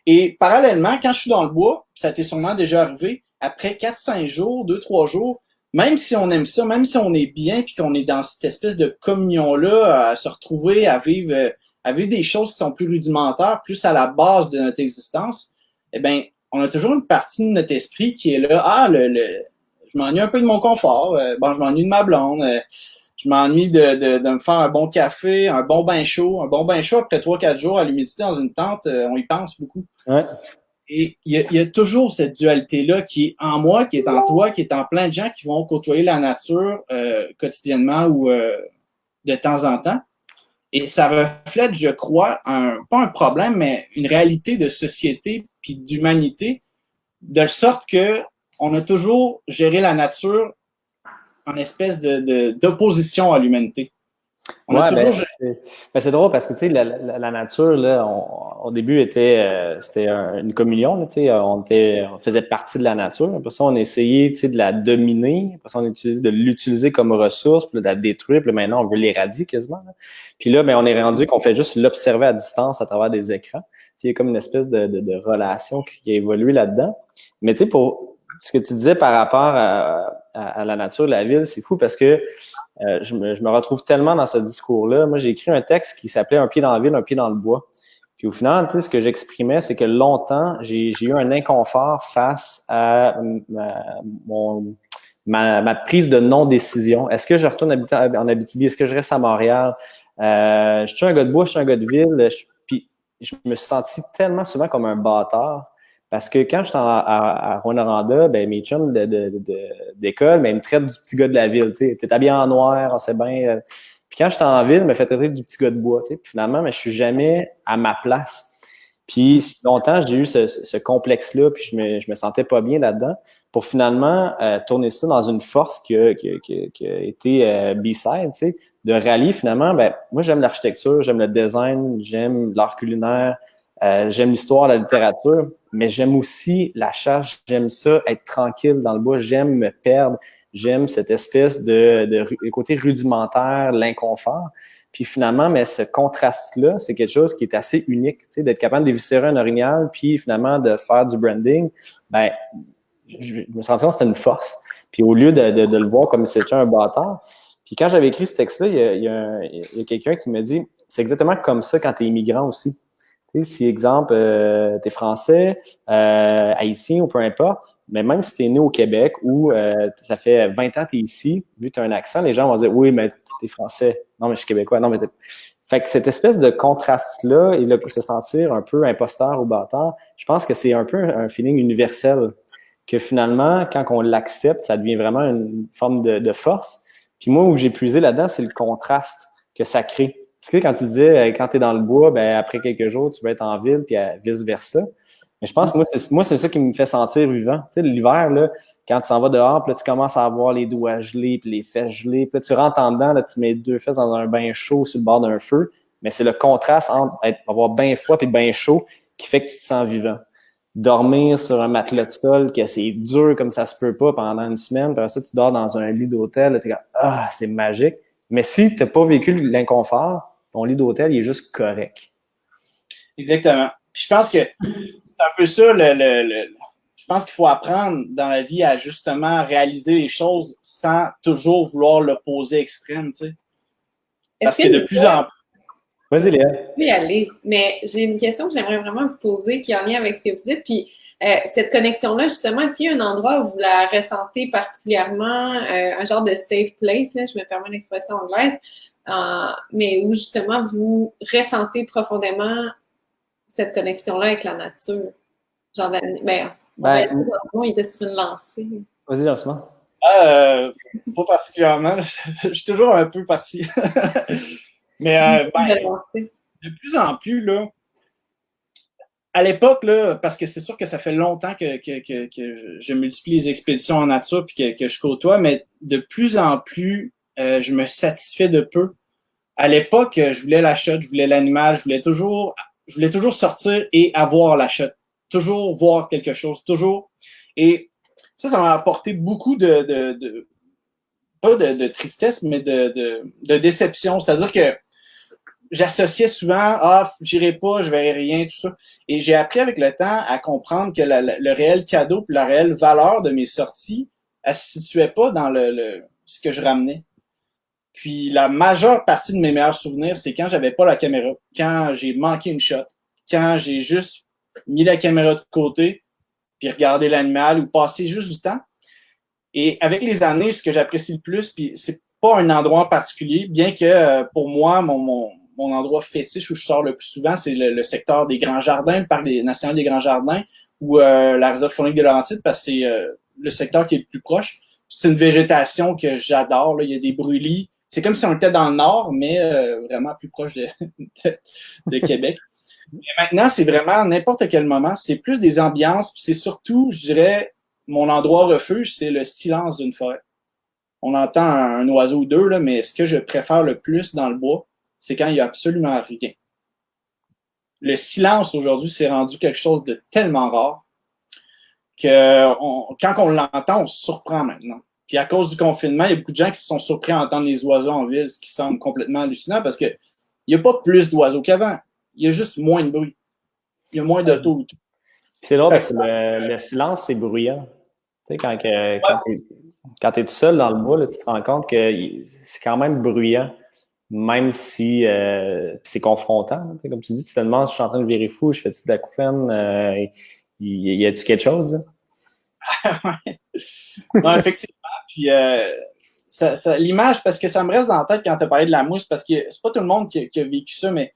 Et parallèlement, quand je suis dans le bois, ça t'est sûrement déjà arrivé, après 4-5 jours, 2-3 jours, même si on aime ça, même si on est bien, puis qu'on est dans cette espèce de communion-là, à se retrouver, à vivre à vivre des choses qui sont plus rudimentaires, plus à la base de notre existence, eh bien, on a toujours une partie de notre esprit qui est là, je m'ennuie un peu de mon confort, je m'ennuie de ma blonde, je m'ennuie de me faire un bon café, un bon bain chaud. Un bon bain chaud après 3-4 jours à l'humidité dans une tente, on y pense beaucoup. Ouais. Et il y a toujours cette dualité-là qui est en moi, qui est en toi, qui est en plein de gens qui vont côtoyer la nature quotidiennement ou de temps en temps. Et ça reflète, je crois, pas un problème, mais une réalité de société puis d'humanité, de sorte que on a toujours géré la nature en espèce d'opposition à l'humanité. C'est drôle parce que tu sais, la nature, là, au début, c'était une communion. Là, on faisait partie de la nature. Après ça, on a essayé de la dominer. Après ça, on a essayé de l'utiliser comme ressource, puis de la détruire. Puis maintenant, on veut l'éradiquer quasiment. Là. Puis là, on est rendu qu'on fait juste l'observer à distance à travers des écrans. Il y a comme une espèce de relation qui a évolué là-dedans. Mais tu sais, pour ce que tu disais par rapport à la nature de la ville, c'est fou parce que je me retrouve tellement dans ce discours-là. Moi, j'ai écrit un texte qui s'appelait « Un pied dans la ville, un pied dans le bois ». Puis au final, tu sais, ce que j'exprimais, c'est que longtemps, j'ai eu un inconfort face à ma prise de non-décision. Est-ce que je retourne habiter en Abitibi? Est-ce que je reste à Montréal? Je suis un gars de bois, je suis un gars de ville. Puis je me suis senti tellement souvent comme un bâtard. Parce que quand j'étais à Rwanda, mes chums d'école, ils me traitent du petit gars de la ville. Tu sais, t'es habillé en noir, on sait bien. Puis quand j'étais en ville, ils me fait traiter du petit gars de bois. Tu sais. Puis finalement, je suis jamais à ma place. Puis longtemps, j'ai eu ce complexe-là, puis je me sentais pas bien là-dedans. Pour finalement tourner ça dans une force qui a été B-side, tu sais, de rallier finalement. Moi, j'aime l'architecture, j'aime le design, j'aime l'art culinaire. J'aime l'histoire, la littérature, mais j'aime aussi la charge. J'aime ça, être tranquille dans le bois. J'aime me perdre. J'aime cette espèce de côté rudimentaire, l'inconfort. Puis finalement, mais ce contraste-là, c'est quelque chose qui est assez unique, tu sais, d'être capable d'éviscérer un orignal, puis finalement de faire du branding. Je me suis rendu compte que c'était une force. Puis au lieu de le voir comme si c'était un bâtard. Puis quand j'avais écrit ce texte-là, il y a quelqu'un qui me dit, c'est exactement comme ça quand tu es immigrant aussi. Tu sais, si, exemple, t'es français, haïtien ou peu importe, mais même si t'es né au Québec ou ça fait 20 ans que t'es ici, vu que t'as un accent, les gens vont dire « Oui, mais t'es français. Non, mais je suis québécois. Non, mais t'es... » Fait que cette espèce de contraste-là et de se sentir un peu imposteur ou bâtard, je pense que c'est un peu un feeling universel que finalement, quand on l'accepte, ça devient vraiment une forme de force. Puis moi, où j'ai puisé là-dedans, c'est le contraste que ça crée. Parce que quand tu disais, quand tu es dans le bois, après quelques jours, tu vas être en ville, puis vice-versa. Mais je pense que moi, c'est ça qui me fait sentir vivant. Tu sais, l'hiver, là, quand tu s'en vas dehors, puis là, tu commences à avoir les doigts gelés, puis les fesses gelées, puis là, tu rentres en dedans, là, tu mets 2 fesses dans un bain chaud sur le bord d'un feu. Mais c'est le contraste entre avoir bien froid et bien chaud qui fait que tu te sens vivant. Dormir sur un matelas de sol, que c'est dur comme ça se peut pas pendant une semaine, puis après ça, tu dors dans un lit d'hôtel, t'es comme, c'est magique. Mais si tu n'as pas vécu l'inconfort, ton lit d'hôtel, il est juste correct. Exactement. Puis je pense que c'est un peu ça, je pense qu'il faut apprendre dans la vie à justement réaliser les choses sans toujours vouloir l'opposé extrême, tu sais. Parce que de plus en plus... Vas-y, Léa. Je peux y aller, mais j'ai une question que j'aimerais vraiment vous poser qui est en lien avec ce que vous dites. Puis cette connexion-là, justement, est-ce qu'il y a un endroit où vous la ressentez particulièrement, un genre de safe place, là, je me permets l'expression anglaise, mais où justement vous ressentez profondément cette connexion-là avec la nature? Genre, il était sur une lancée. Vas-y, lancement. Pas particulièrement. Je suis toujours un peu parti. Mais de plus en plus, là, à l'époque, là, parce que c'est sûr que ça fait longtemps que je multiplie les expéditions en nature puis que je côtoie, mais de plus en plus, je me satisfais de peu. À l'époque, je voulais la shot, je voulais l'animal, je voulais toujours sortir et avoir la shot. Toujours voir quelque chose, toujours. Et ça m'a apporté beaucoup pas de tristesse, mais de déception. C'est-à-dire que j'associais souvent, j'irai pas, je verrai rien, tout ça. Et j'ai appris avec le temps à comprendre que le réel cadeau et la réelle valeur de mes sorties, elle se situait pas dans ce que je ramenais. Puis la majeure partie de mes meilleurs souvenirs, c'est quand j'avais pas la caméra, quand j'ai manqué une shot, quand j'ai juste mis la caméra de côté, puis regardé l'animal ou passé juste du temps. Et avec les années, ce que j'apprécie le plus, puis c'est pas un endroit en particulier, bien que pour moi, mon endroit fétiche où je sors le plus souvent, c'est le secteur des Grands Jardins, le parc national des Grands Jardins, ou la réserve faunique de Laurentides, parce que c'est le secteur qui est le plus proche. C'est une végétation que j'adore. Là. Il y a des brûlis. C'est comme si on était dans le nord, mais vraiment plus proche de Québec. Mais maintenant, c'est vraiment n'importe quel moment. C'est plus des ambiances, puis c'est surtout, je dirais, mon endroit refuge, c'est le silence d'une forêt. On entend un oiseau ou deux, là, mais ce que je préfère le plus dans le bois, c'est quand il n'y a absolument rien. Le silence aujourd'hui, c'est rendu quelque chose de tellement rare que quand on l'entend, on se surprend maintenant. Puis à cause du confinement, il y a beaucoup de gens qui se sont surpris à entendre les oiseaux en ville, ce qui semble complètement hallucinant parce que il n'y a pas plus d'oiseaux qu'avant. Il y a juste moins de bruit. Il y a moins d'auto. C'est drôle parce que le silence, c'est bruyant. Tu sais, quand tu es tout seul dans le bois, là, tu te rends compte que c'est quand même bruyant, même si c'est confrontant. Tu sais, comme tu dis, tu te demandes si je suis en train de virer fou, je fais-tu de la couffaine, y a-tu quelque chose? Non, effectivement. Puis l'image, parce que ça me reste dans la tête quand tu as parlé de la mousse, parce que c'est pas tout le monde qui a vécu ça, mais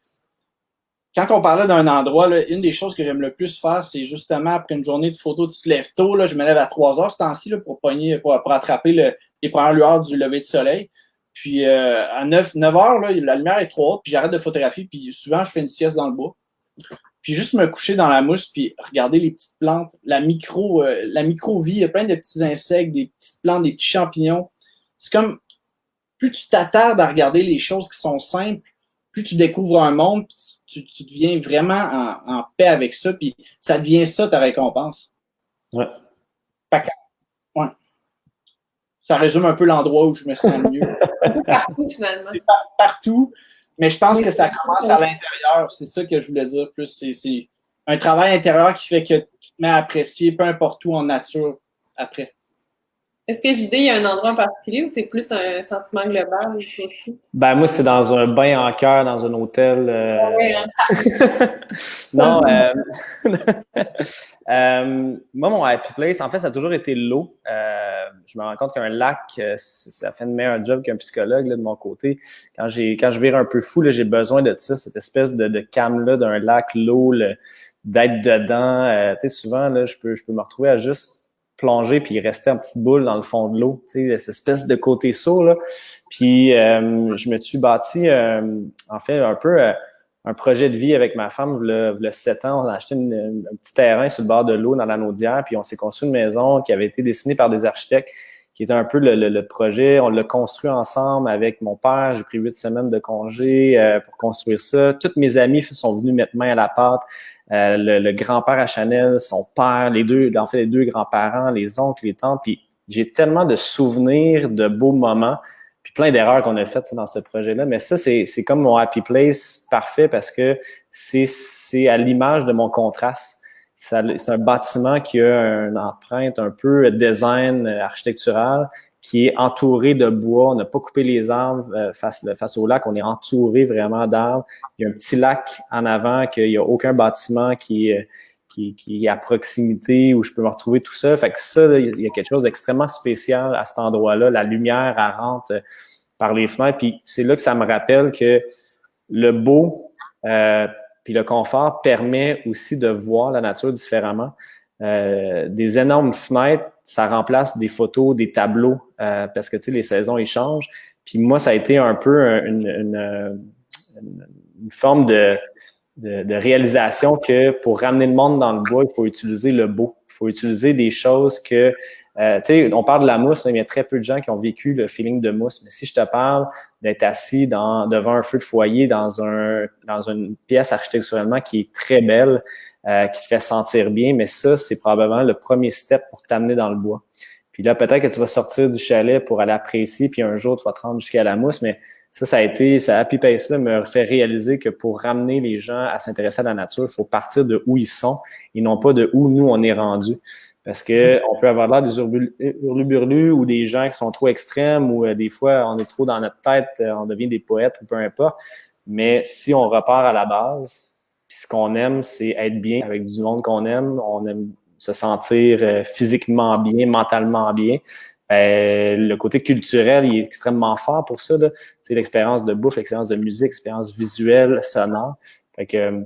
quand on parlait d'un endroit, là, une des choses que j'aime le plus faire, c'est justement après une journée de photo, tu te lèves tôt, là, je me lève à 3 heures ce temps-ci là, pour attraper les premières lueurs du lever de soleil. Puis à 9 heures, là, la lumière est trop haute, puis j'arrête de photographier, puis souvent je fais une sieste dans le bois. Puis juste me coucher dans la mousse, puis regarder les petites plantes, la micro-vie, il y a plein de petits insectes, des petites plantes, des petits champignons. C'est comme, plus tu t'attardes à regarder les choses qui sont simples, plus tu découvres un monde, puis tu deviens vraiment en paix avec ça, puis ça devient ça ta récompense. Ouais. Ouais. Ça résume un peu l'endroit où je me sens mieux. Partout, finalement. C'est partout, mais je pense que ça commence à l'intérieur. C'est ça que je voulais dire. Plus c'est un travail intérieur qui fait que tu te mets à apprécier peu importe où en nature après. Est-ce que JD, il y a un endroit en particulier ou c'est plus un sentiment global aussi? Ben moi, c'est dans un bain en cœur, dans un hôtel. Ouais, hein? Non, moi, mon happy place, en fait, ça a toujours été l'eau. Je me rends compte qu'un lac, ça fait de meilleur job qu'un psychologue là, de mon côté. Quand je vire un peu fou, là, j'ai besoin de ça, cette espèce de calme-là d'un lac, l'eau, d'être dedans. Tu sais, souvent, là, je peux me retrouver à juste plonger puis rester en petite boule dans le fond de l'eau, tu sais, cette espèce de côté saut là. Puis je me suis bâti en fait un peu un projet de vie avec ma femme le 7 ans. On a acheté un petit terrain sur le bord de l'eau dans la Naudière, puis on s'est construit une maison qui avait été dessinée par des architectes, qui était un peu le projet. On l'a construit ensemble avec mon père. J'ai pris 8 semaines de congé pour construire ça. Toutes mes amis sont venus mettre main à la pâte. Le grand-père à Chanel, son père, les deux grands-parents, les oncles, les tantes. Puis j'ai tellement de souvenirs, de beaux moments, puis plein d'erreurs qu'on a faites dans ce projet-là. Mais ça, c'est comme mon happy place parfait parce que c'est à l'image de mon contraste. C'est un bâtiment qui a une empreinte un peu design architectural, qui est entouré de bois. On n'a pas coupé les arbres face au lac. On est entouré vraiment d'arbres. Il y a un petit lac en avant, qu'il n'y a aucun bâtiment qui est à proximité où je peux me retrouver tout ça. Fait que ça, là, il y a quelque chose d'extrêmement spécial à cet endroit-là. La lumière, elle rentre par les fenêtres. Puis c'est là que ça me rappelle que le beau puis le confort permet aussi de voir la nature différemment. Des énormes fenêtres, ça remplace des photos, des tableaux, parce que tu sais, les saisons ils changent. Puis moi, ça a été un peu une forme de réalisation que pour ramener le monde dans le bois, il faut utiliser le beau. Il faut utiliser des choses que, tu sais, on parle de la mousse, là, il y a très peu de gens qui ont vécu le feeling de mousse. Mais si je te parle d'être assis devant un feu de foyer dans une pièce architecturalement qui est très belle, qui te fait sentir bien, mais ça, c'est probablement le premier step pour t'amener dans le bois. Puis là, peut-être que tu vas sortir du chalet pour aller apprécier, puis un jour, tu vas te rendre jusqu'à la mousse, mais ça Happy Place-là me fait réaliser que pour ramener les gens à s'intéresser à la nature, il faut partir de où ils sont et non pas de où nous, on est rendu. Parce que on peut avoir l'air des hurluburlus ou des gens qui sont trop extrêmes ou des fois, on est trop dans notre tête, on devient des poètes ou peu importe. Mais si on repart à la base, puis ce qu'on aime, c'est être bien avec du monde qu'on aime, on aime se sentir physiquement bien, mentalement bien. Le côté culturel, il est extrêmement fort pour ça, là. Tu sais, l'expérience de bouffe, l'expérience de musique, l'expérience visuelle, sonore. Fait que,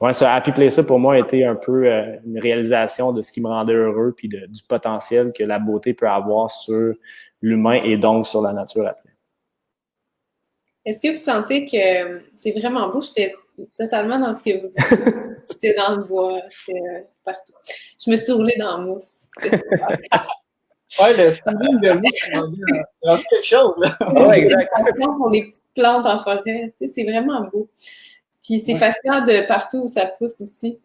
ouais, ça, Happy Place, pour moi, a été un peu une réalisation de ce qui me rendait heureux puis du potentiel que la beauté peut avoir sur l'humain et donc sur la nature après. Est-ce que vous sentez que c'est vraiment beau? J'étais totalement dans ce que vous dites. J'étais dans le bois, j'étais partout. Je me suis roulée dans la mousse. Ouais, le feeling de mousse, c'est rendu quelque chose, là. Ouais, exact. Pour les petites plantes en forêt, tu sais, c'est vraiment beau. Puis c'est fascinant de partout où ça pousse aussi,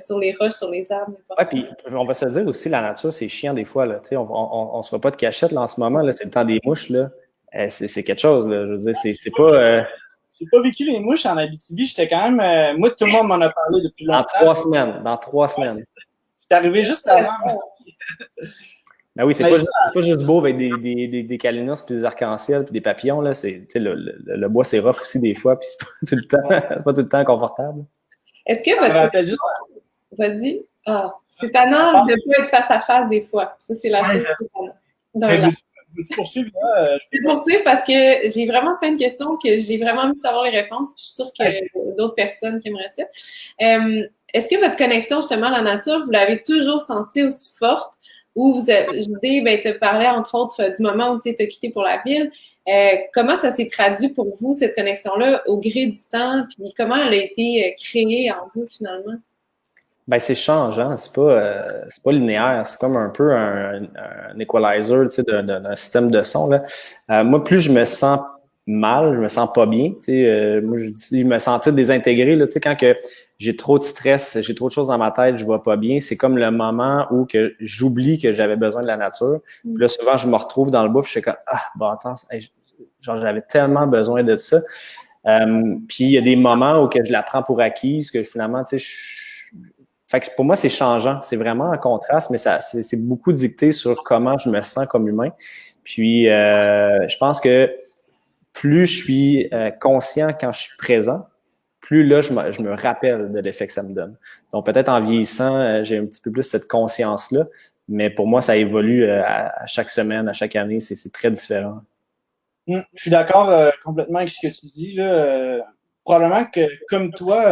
sur les roches, sur les arbres. Ouais, puis on va se le dire aussi, la nature, c'est chiant des fois, là. Tu sais, on se fait pas de cachette, là, en ce moment, là, c'est le temps des mouches, là. C'est quelque chose, là. Je veux dire, c'est pas... J'ai pas vécu les mouches en Abitibi, j'étais quand même... moi, tout le monde m'en a parlé depuis longtemps. Dans 3 semaines. C'est arrivé juste avant. Ben oui, c'est pas juste beau avec des calinos puis des arcs-en-ciel puis des papillons, là. Le bois, c'est rough aussi des fois, puis c'est pas tout le temps confortable. Est-ce que votre... Vas-y. Ah, c'est tannant de ne pas être face à face des fois. Ça, c'est la chose qui est tannant. Je poursuivre, là. Je vais poursuivre parce que j'ai vraiment plein de questions que j'ai vraiment envie de savoir les réponses. Puis je suis sûre qu'il y a d'autres personnes qui aimeraient ça. Est-ce que votre connexion justement à la nature, vous l'avez toujours sentie aussi forte ou vous avez, te parlais entre autres du moment où tu as quitté pour la ville. Comment ça s'est traduit pour vous, cette connexion-là, au gré du temps? Puis comment elle a été créée en vous finalement? Ben c'est changeant, c'est pas linéaire, c'est comme un peu un equalizer, tu sais, d'un système de son là. Moi, plus je me sens mal, je me sens pas bien, tu sais. Moi, je me sentais désintégré là, tu sais, quand que j'ai trop de stress, j'ai trop de choses dans ma tête, je vois pas bien. C'est comme le moment où que j'oublie que j'avais besoin de la nature. Puis là, souvent, je me retrouve dans le bois, puis je suis comme attends, genre j'avais tellement besoin de ça. Puis il y a des moments où que je la prends pour acquise, que finalement, tu sais, fait que pour moi, c'est changeant. C'est vraiment un contraste, mais c'est beaucoup dicté sur comment je me sens comme humain. Puis, je pense que plus je suis conscient quand je suis présent, plus là, je me rappelle de l'effet que ça me donne. Donc, peut-être en vieillissant, j'ai un petit peu plus cette conscience-là, mais pour moi, ça évolue à chaque semaine, à chaque année. C'est très différent. Je suis d'accord complètement avec ce que tu dis, là. Probablement que, comme toi...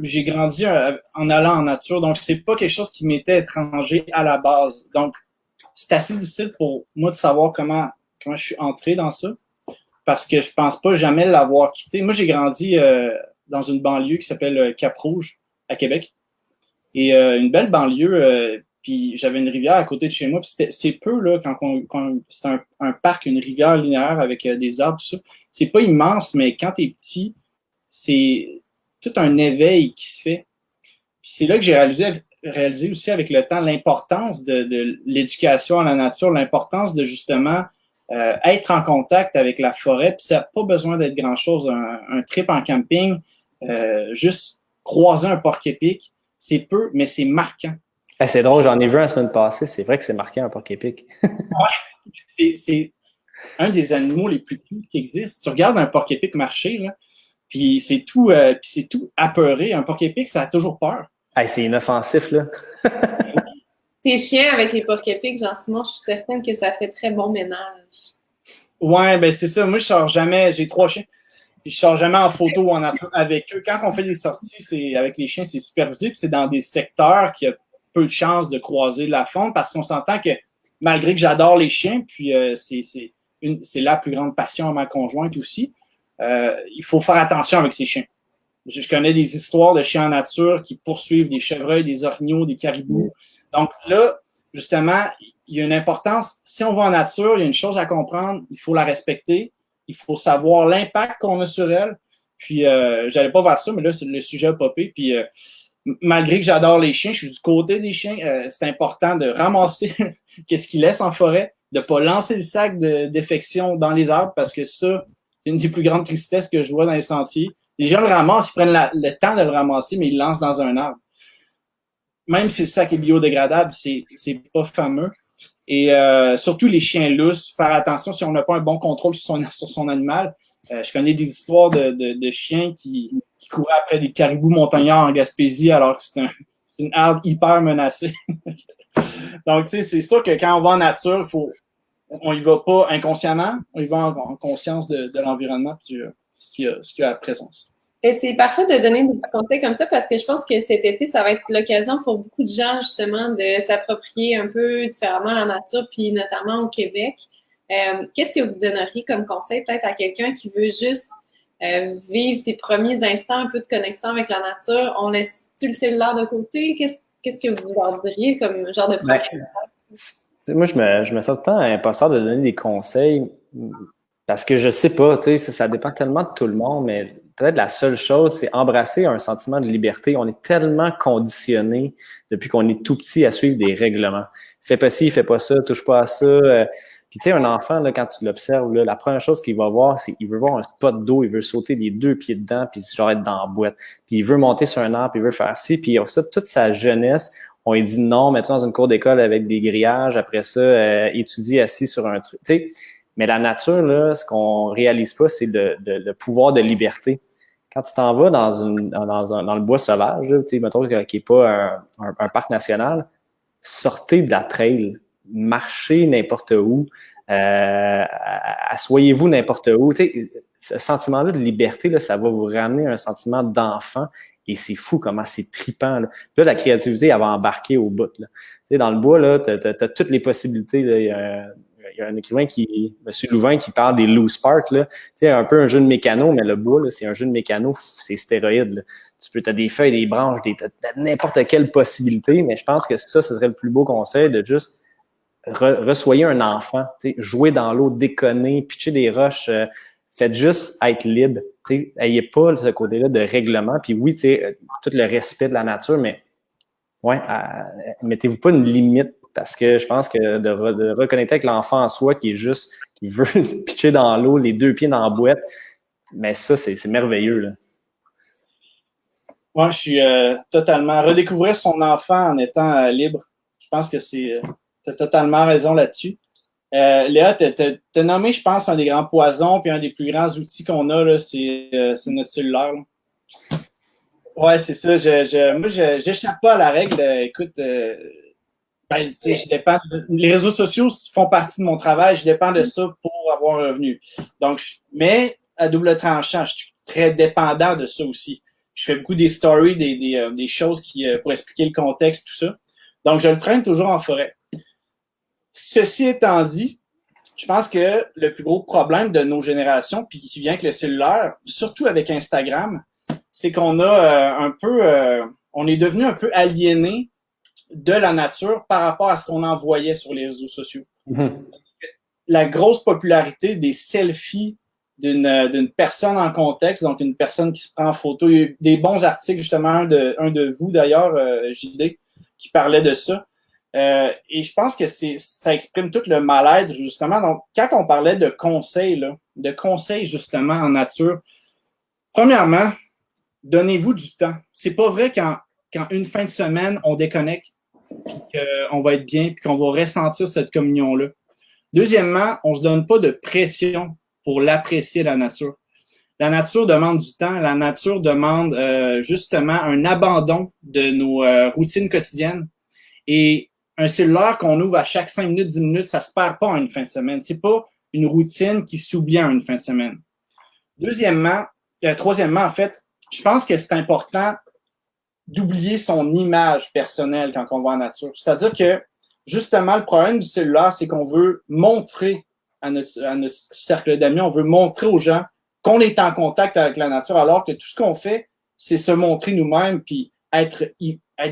j'ai grandi en allant en nature, donc c'est pas quelque chose qui m'était étranger à la base. Donc, c'est assez difficile pour moi de savoir comment je suis entré dans ça, parce que je pense pas jamais l'avoir quitté. Moi, j'ai grandi dans une banlieue qui s'appelle Cap-Rouge, à Québec, et une belle banlieue, puis j'avais une rivière à côté de chez moi, puis c'est peu, là, quand c'est un parc, une rivière linéaire avec des arbres, tout ça. C'est pas immense, mais quand t'es petit, c'est tout un éveil qui se fait. Puis c'est là que j'ai réalisé aussi avec le temps l'importance de l'éducation à la nature, l'importance de justement être en contact avec la forêt. Puis ça n'a pas besoin d'être grand-chose. Un trip en camping, juste croiser un porc-épic, c'est peu, mais c'est marquant. C'est drôle, j'en ai vu la semaine passée. C'est vrai que c'est marquant, un porc-épic. Ouais, c'est un des animaux les plus cute qui existent. Tu regardes un porc-épic marcher, là, puis c'est tout apeuré. Un porc-épic, ça a toujours peur. Hey, c'est inoffensif, là. Tes chiens avec les porc-épics, Jean-Simon, je suis certaine que ça fait très bon ménage. Ouais, ben c'est ça. Moi, je sors jamais. J'ai 3 chiens. Puis je sors jamais en photo ou en nature avec eux. Quand on fait des sorties, c'est avec les chiens, c'est supervisé. Puis c'est dans des secteurs qui a peu de chances de croiser la faune, parce qu'on s'entend que malgré que j'adore les chiens, puis c'est la plus grande passion à ma conjointe aussi. Il faut faire attention avec ces chiens. Je connais des histoires de chiens en nature qui poursuivent des chevreuils, des orignaux, des caribous. Donc là, justement, il y a une importance. Si on va en nature, il y a une chose à comprendre. Il faut la respecter. Il faut savoir l'impact qu'on a sur elle. Puis, j'allais pas vers ça, mais là, le sujet a popé. Puis, malgré que j'adore les chiens, je suis du côté des chiens. C'est important de ramasser qu'est-ce qu'ils laissent en forêt, de pas lancer le sac de défection dans les arbres, parce que ça, c'est une des plus grandes tristesses que je vois dans les sentiers. Les gens le ramassent, ils prennent le temps de le ramasser, mais ils le lancent dans un arbre. même si le sac est biodégradable, c'est pas fameux. Et surtout les chiens lousses, faire attention si on n'a pas un bon contrôle sur son animal. Je connais des histoires de chiens qui couraient après des caribous montagnards en Gaspésie alors que c'est une herbe hyper menacée. Donc, tu sais, c'est sûr que quand on va en nature, on y va pas inconsciemment, on y va en conscience de l'environnement et ce qu'il y a à la présence. Et c'est parfait de donner des petits conseils comme ça parce que je pense que cet été, ça va être l'occasion pour beaucoup de gens, justement, de s'approprier un peu différemment la nature, puis notamment au Québec. Qu'est-ce que vous donneriez comme conseil peut-être à quelqu'un qui veut juste vivre ses premiers instants un peu de connexion avec la nature? On laisse-tu le cellulaire de côté? Qu'est-ce que vous leur diriez comme genre de premier moi, je me sens tout le temps imposteur de donner des conseils parce que je sais pas, tu sais, ça dépend tellement de tout le monde, mais peut-être la seule chose, c'est embrasser un sentiment de liberté. On est tellement conditionné depuis qu'on est tout petit à suivre des règlements. Fais pas ci, fais pas ça, touche pas à ça. Puis tu sais, un enfant, là, quand tu l'observes, là, la première chose qu'il va voir, c'est qu'il veut voir un spot d'eau, il veut sauter les 2 pieds dedans, puis genre être dans la boîte. Puis il veut monter sur un arbre, puis il veut faire ci, puis ça, toute sa jeunesse, on lui dit non, mets-toi dans une cour d'école avec des grillages, après ça, étudie assis sur un truc. Tu sais, mais la nature, là, ce qu'on réalise pas, c'est le pouvoir de liberté. Quand tu t'en vas dans le bois sauvage, tu sais, mettons qui n'est pas un parc national, sortez de la trail, marchez n'importe où, assoyez-vous n'importe où. Tu sais, ce sentiment-là de liberté, là, ça va vous ramener un sentiment d'enfant. Et c'est fou comment c'est trippant. Là, là la créativité, elle va embarquer au bout. Là. Tu sais, dans le bois, là, t'as toutes les possibilités. Là. Il y a un écrivain, M. Louvain, qui parle des loose parts. Tu sais, un peu un jeu de mécano, mais le bois, là, c'est un jeu de mécano, c'est stéroïde. Là. T'as des feuilles, des branches, t'as n'importe quelle possibilité, mais je pense que ça, ce serait le plus beau conseil de juste ressoyer un enfant, tu sais, jouer dans l'eau, déconner, pitcher des roches, faites juste être libre. Ayez pas ce côté-là de règlement. Puis oui, tout le respect de la nature, mais ouais, mettez-vous pas une limite parce que je pense que de reconnecter avec l'enfant en soi qui veut se pitcher dans l'eau, les 2 pieds dans la boîte, mais ça, c'est merveilleux. Là. Moi, je suis totalement redécouvrir son enfant en étant libre. Je pense que t'as totalement raison là-dessus. Léa, t'as nommé, je pense, un des grands poisons, puis un des plus grands outils qu'on a, là, c'est notre cellulaire. Là. Ouais, c'est ça. Moi, j'échappe pas à la règle. Écoute, je dépends. Les réseaux sociaux font partie de mon travail. Je dépends de ça pour avoir un revenu. Donc, mais à double tranchant, je suis très dépendant de ça aussi. Je fais beaucoup des stories, des choses pour expliquer le contexte, tout ça. Donc, je le traîne toujours en forêt. Ceci étant dit, je pense que le plus gros problème de nos générations, puis qui vient avec le cellulaire, surtout avec Instagram, c'est qu'on a on est devenu un peu aliéné de la nature par rapport à ce qu'on en voyait sur les réseaux sociaux. Mm-hmm. La grosse popularité des selfies d'une personne en contexte, donc une personne qui se prend en photo. Il y a eu des bons articles, justement, un de vous d'ailleurs, JD, qui parlait de ça. Et je pense que ça exprime tout le mal-être, justement. Donc, quand on parlait de conseils, justement, en nature, premièrement, donnez-vous du temps. C'est pas vrai quand une fin de semaine, on déconnecte, puis qu'on va être bien, puis qu'on va ressentir cette communion-là. Deuxièmement, on se donne pas de pression pour l'apprécier, la nature. La nature demande du temps. La nature demande justement un abandon de nos routines quotidiennes. Et un cellulaire qu'on ouvre à chaque 5 minutes, 10 minutes, ça se perd pas en une fin de semaine. C'est pas une routine qui s'oublie en une fin de semaine. Troisièmement, en fait, je pense que c'est important d'oublier son image personnelle quand on va en nature. C'est-à-dire que, justement, le problème du cellulaire, c'est qu'on veut montrer à notre cercle d'amis, on veut montrer aux gens qu'on est en contact avec la nature, alors que tout ce qu'on fait, c'est se montrer nous-mêmes, puis être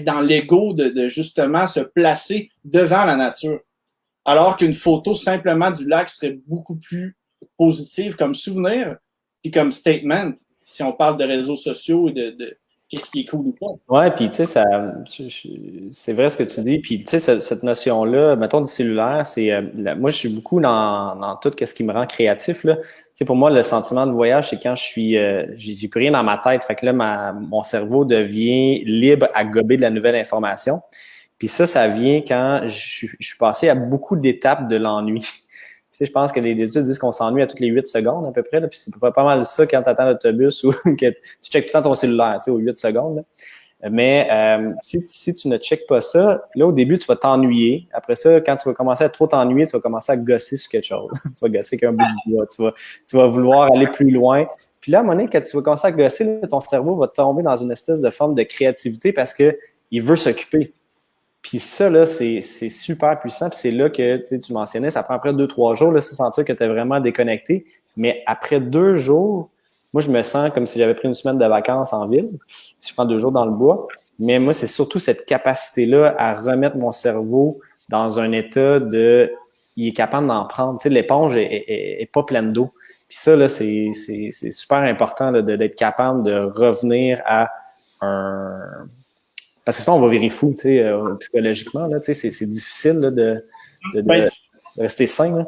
dans l'ego de justement se placer devant la nature. Alors qu'une photo simplement du lac serait beaucoup plus positive comme souvenir, puis comme statement, si on parle de réseaux sociaux et qu'est-ce qui est cool ou pas. Ouais, puis tu sais, c'est vrai ce que tu dis. Puis tu sais, cette notion-là, mettons du cellulaire, moi je suis beaucoup dans tout ce qui me rend créatif là. Tu sais, pour moi, le sentiment de voyage, c'est quand je suis, j'ai plus rien dans ma tête. Fait que là, mon cerveau devient libre à gober de la nouvelle information. Puis ça vient quand je suis passé à beaucoup d'étapes de l'ennui. Tu sais, je pense que les études disent qu'on s'ennuie à toutes les 8 secondes à peu près. Là, puis c'est pas mal ça quand tu attends l'autobus ou que tu checkes tout le temps ton cellulaire, tu sais, aux 8 secondes. Là. Mais si tu ne checkes pas ça, là, au début, tu vas t'ennuyer. Après ça, quand tu vas commencer à trop t'ennuyer, tu vas commencer à gosser sur quelque chose. Tu vas gosser avec un bout de bois. Tu vas vouloir aller plus loin. Puis là, à un moment donné, quand tu vas commencer à gosser, là, ton cerveau va tomber dans une espèce de forme de créativité parce que il veut s'occuper. Puis ça, là, c'est super puissant. Puis c'est là que tu mentionnais, ça prend après 2-3 jours, là, c'est sentir que tu es vraiment déconnecté. Mais après 2 jours, moi, je me sens comme si j'avais pris une semaine de vacances en ville, si je prends 2 jours dans le bois. Mais moi, c'est surtout cette capacité-là à remettre mon cerveau dans un état de... Il est capable d'en prendre. Tu sais, l'éponge est pas pleine d'eau. Puis ça, là, c'est super important là, d'être capable de revenir à un... Parce que ça, on va virer fou, tu sais, psychologiquement, là, tu sais, c'est difficile là, de rester sain. Là.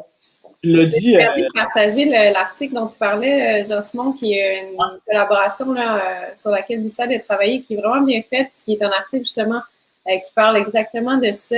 Tu l'as dit. Merci de partager l'article dont tu parlais, Jean-Simon, qui est une collaboration là, sur laquelle Vissad a travaillé, qui est vraiment bien faite, qui est un article justement qui parle exactement de ça,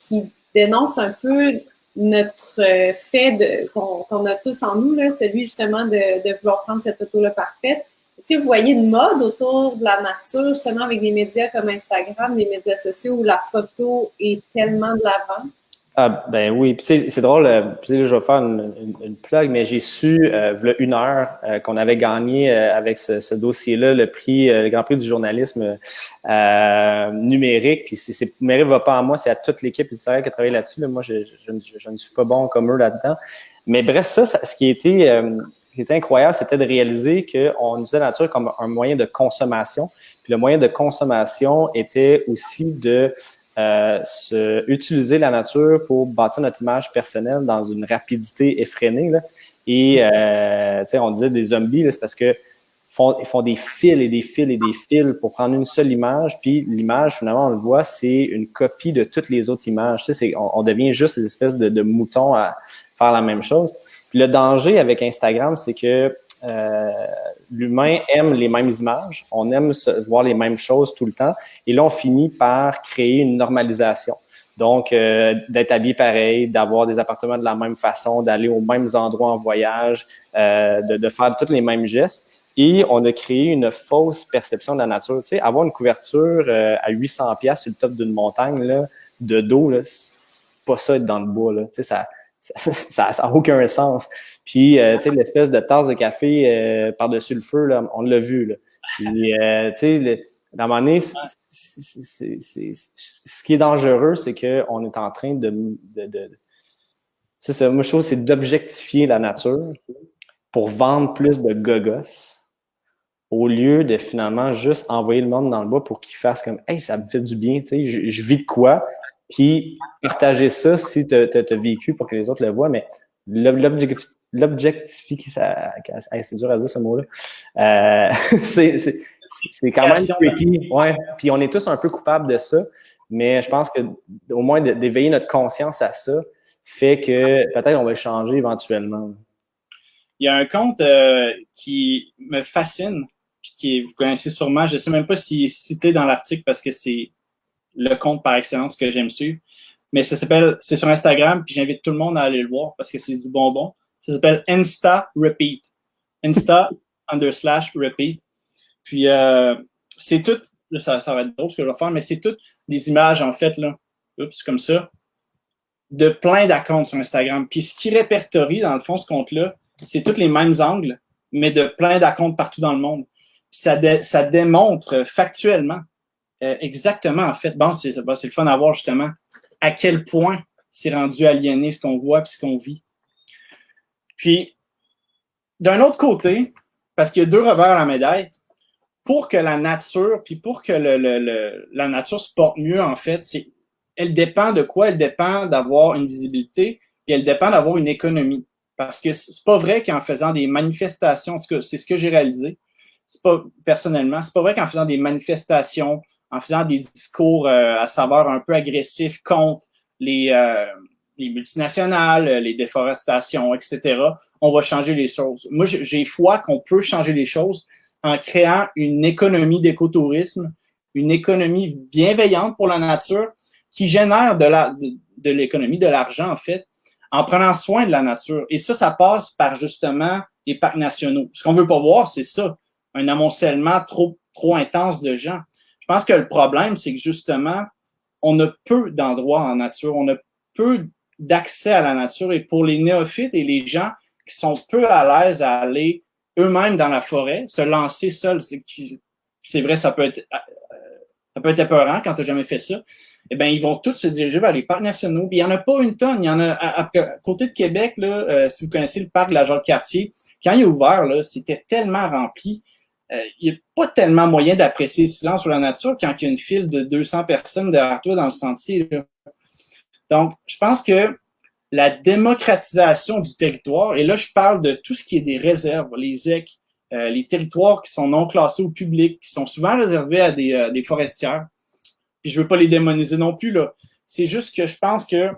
qui dénonce un peu notre fait qu'on a tous en nous, là, celui justement de vouloir prendre cette photo-là parfaite. Est-ce que vous voyez une mode autour de la nature, justement avec des médias comme Instagram, des médias sociaux où la photo est tellement de l'avant? Ah, ben oui. Puis c'est drôle, je vais faire une plug, mais j'ai su, v'là 1 heure, qu'on avait gagné avec ce dossier-là le prix, le Grand Prix du journalisme numérique. Puis mérite va pas à moi, c'est à toute l'équipe qui a travaillé là-dessus. Là. Moi, je ne suis pas bon comme eux là-dedans. Mais bref, ce qui était incroyable, c'était de réaliser qu'on utilisait la nature comme un moyen de consommation. Puis le moyen de consommation était aussi de utiliser la nature pour bâtir notre image personnelle dans une rapidité effrénée. Là. Et on disait des zombies, là, c'est parce que ils font des fils et des fils et des fils pour prendre une seule image. Puis l'image, finalement, on le voit, c'est une copie de toutes les autres images. Tu sais, on devient juste des espèces de moutons à faire la même chose. Puis le danger avec Instagram, c'est que l'humain aime les mêmes images, on aime voir les mêmes choses tout le temps, et là, on finit par créer une normalisation. Donc, d'être habillé pareil, d'avoir des appartements de la même façon, d'aller aux mêmes endroits en voyage, de faire tous les mêmes gestes. Et on a créé une fausse perception de la nature. Tu sais, avoir une couverture à 800$ sur le top d'une montagne là, de dos, là, c'est pas ça être dans le bois. Là. Tu sais, ça a aucun sens. Puis, tu sais, l'espèce de tasse de café par-dessus le feu, là, on l'a vu. Là. Puis, tu sais, à un moment donné, ce qui est dangereux, c'est qu'on est en train c'est ça, moi, je trouve, c'est d'objectifier la nature pour vendre plus de gogos au lieu de finalement juste envoyer le monde dans le bois pour qu'il fasse comme « Hey, ça me fait du bien, tu sais, je vis de quoi? » Puis partager ça si tu as vécu pour que les autres le voient, mais l'objectifier, c'est dur à dire ce mot-là, c'est quand même tricky. Ouais. Puis on est tous un peu coupables de ça, mais je pense que au moins d'éveiller notre conscience à ça fait que peut-être on va le changer éventuellement. Il y a un compte qui me fascine, puis vous connaissez sûrement, je ne sais même pas s'il est cité dans l'article parce que c'est le compte par excellence que j'aime suivre, mais c'est sur Instagram, puis j'invite tout le monde à aller le voir parce que c'est du bonbon. Ça s'appelle Insta Repeat. Insta_repeat. Puis c'est tout, ça va être drôle ce que je vais faire, mais c'est toutes des images en fait, là, oups, comme ça, de plein d'accounts sur Instagram. Puis ce qui répertorie, dans le fond, ce compte-là, c'est tous les mêmes angles, mais de plein d'accounts partout dans le monde. Puis ça démontre factuellement exactement, en fait, bon, c'est le fun à voir justement à quel point c'est rendu aliéné ce qu'on voit et ce qu'on vit. Puis, d'un autre côté, parce qu'il y a 2 revers à la médaille, pour que la nature, puis pour que la nature se porte mieux, en fait, elle dépend de quoi? Elle dépend d'avoir une visibilité, puis elle dépend d'avoir une économie. Parce que c'est pas vrai qu'en faisant des manifestations, en tout cas, c'est ce que j'ai réalisé, personnellement, c'est pas vrai qu'en faisant des manifestations, en faisant des discours à saveur un peu agressif contre les multinationales, les déforestations, etc., on va changer les choses. Moi, j'ai foi qu'on peut changer les choses en créant une économie d'écotourisme, une économie bienveillante pour la nature qui génère de l'économie, de l'argent, en fait, en prenant soin de la nature. Et ça passe par, justement, les parcs nationaux. Ce qu'on veut pas voir, c'est ça, un amoncellement trop intense de gens. Je pense que le problème, c'est que, justement, on a peu d'endroits en nature, on a peu d'accès à la nature. Et pour les néophytes et les gens qui sont peu à l'aise à aller eux-mêmes dans la forêt, se lancer seuls, c'est vrai, ça peut être épeurant quand tu n'as jamais fait ça. Eh bien, ils vont tous se diriger vers les parcs nationaux. Puis, il n'y en a pas une tonne. Il y en a à côté de Québec, là, si vous connaissez le parc de la Jacques-Cartier, quand il est ouvert, là, c'était tellement rempli. Il n'y a pas tellement moyen d'apprécier le silence ou la nature quand il y a une file de 200 personnes derrière toi dans le sentier, là. Donc, je pense que la démocratisation du territoire, et là, je parle de tout ce qui est des réserves, les ZEC, les territoires qui sont non classés au public, qui sont souvent réservés à des forestières. Puis je veux pas les démoniser non plus, là. C'est juste que je pense que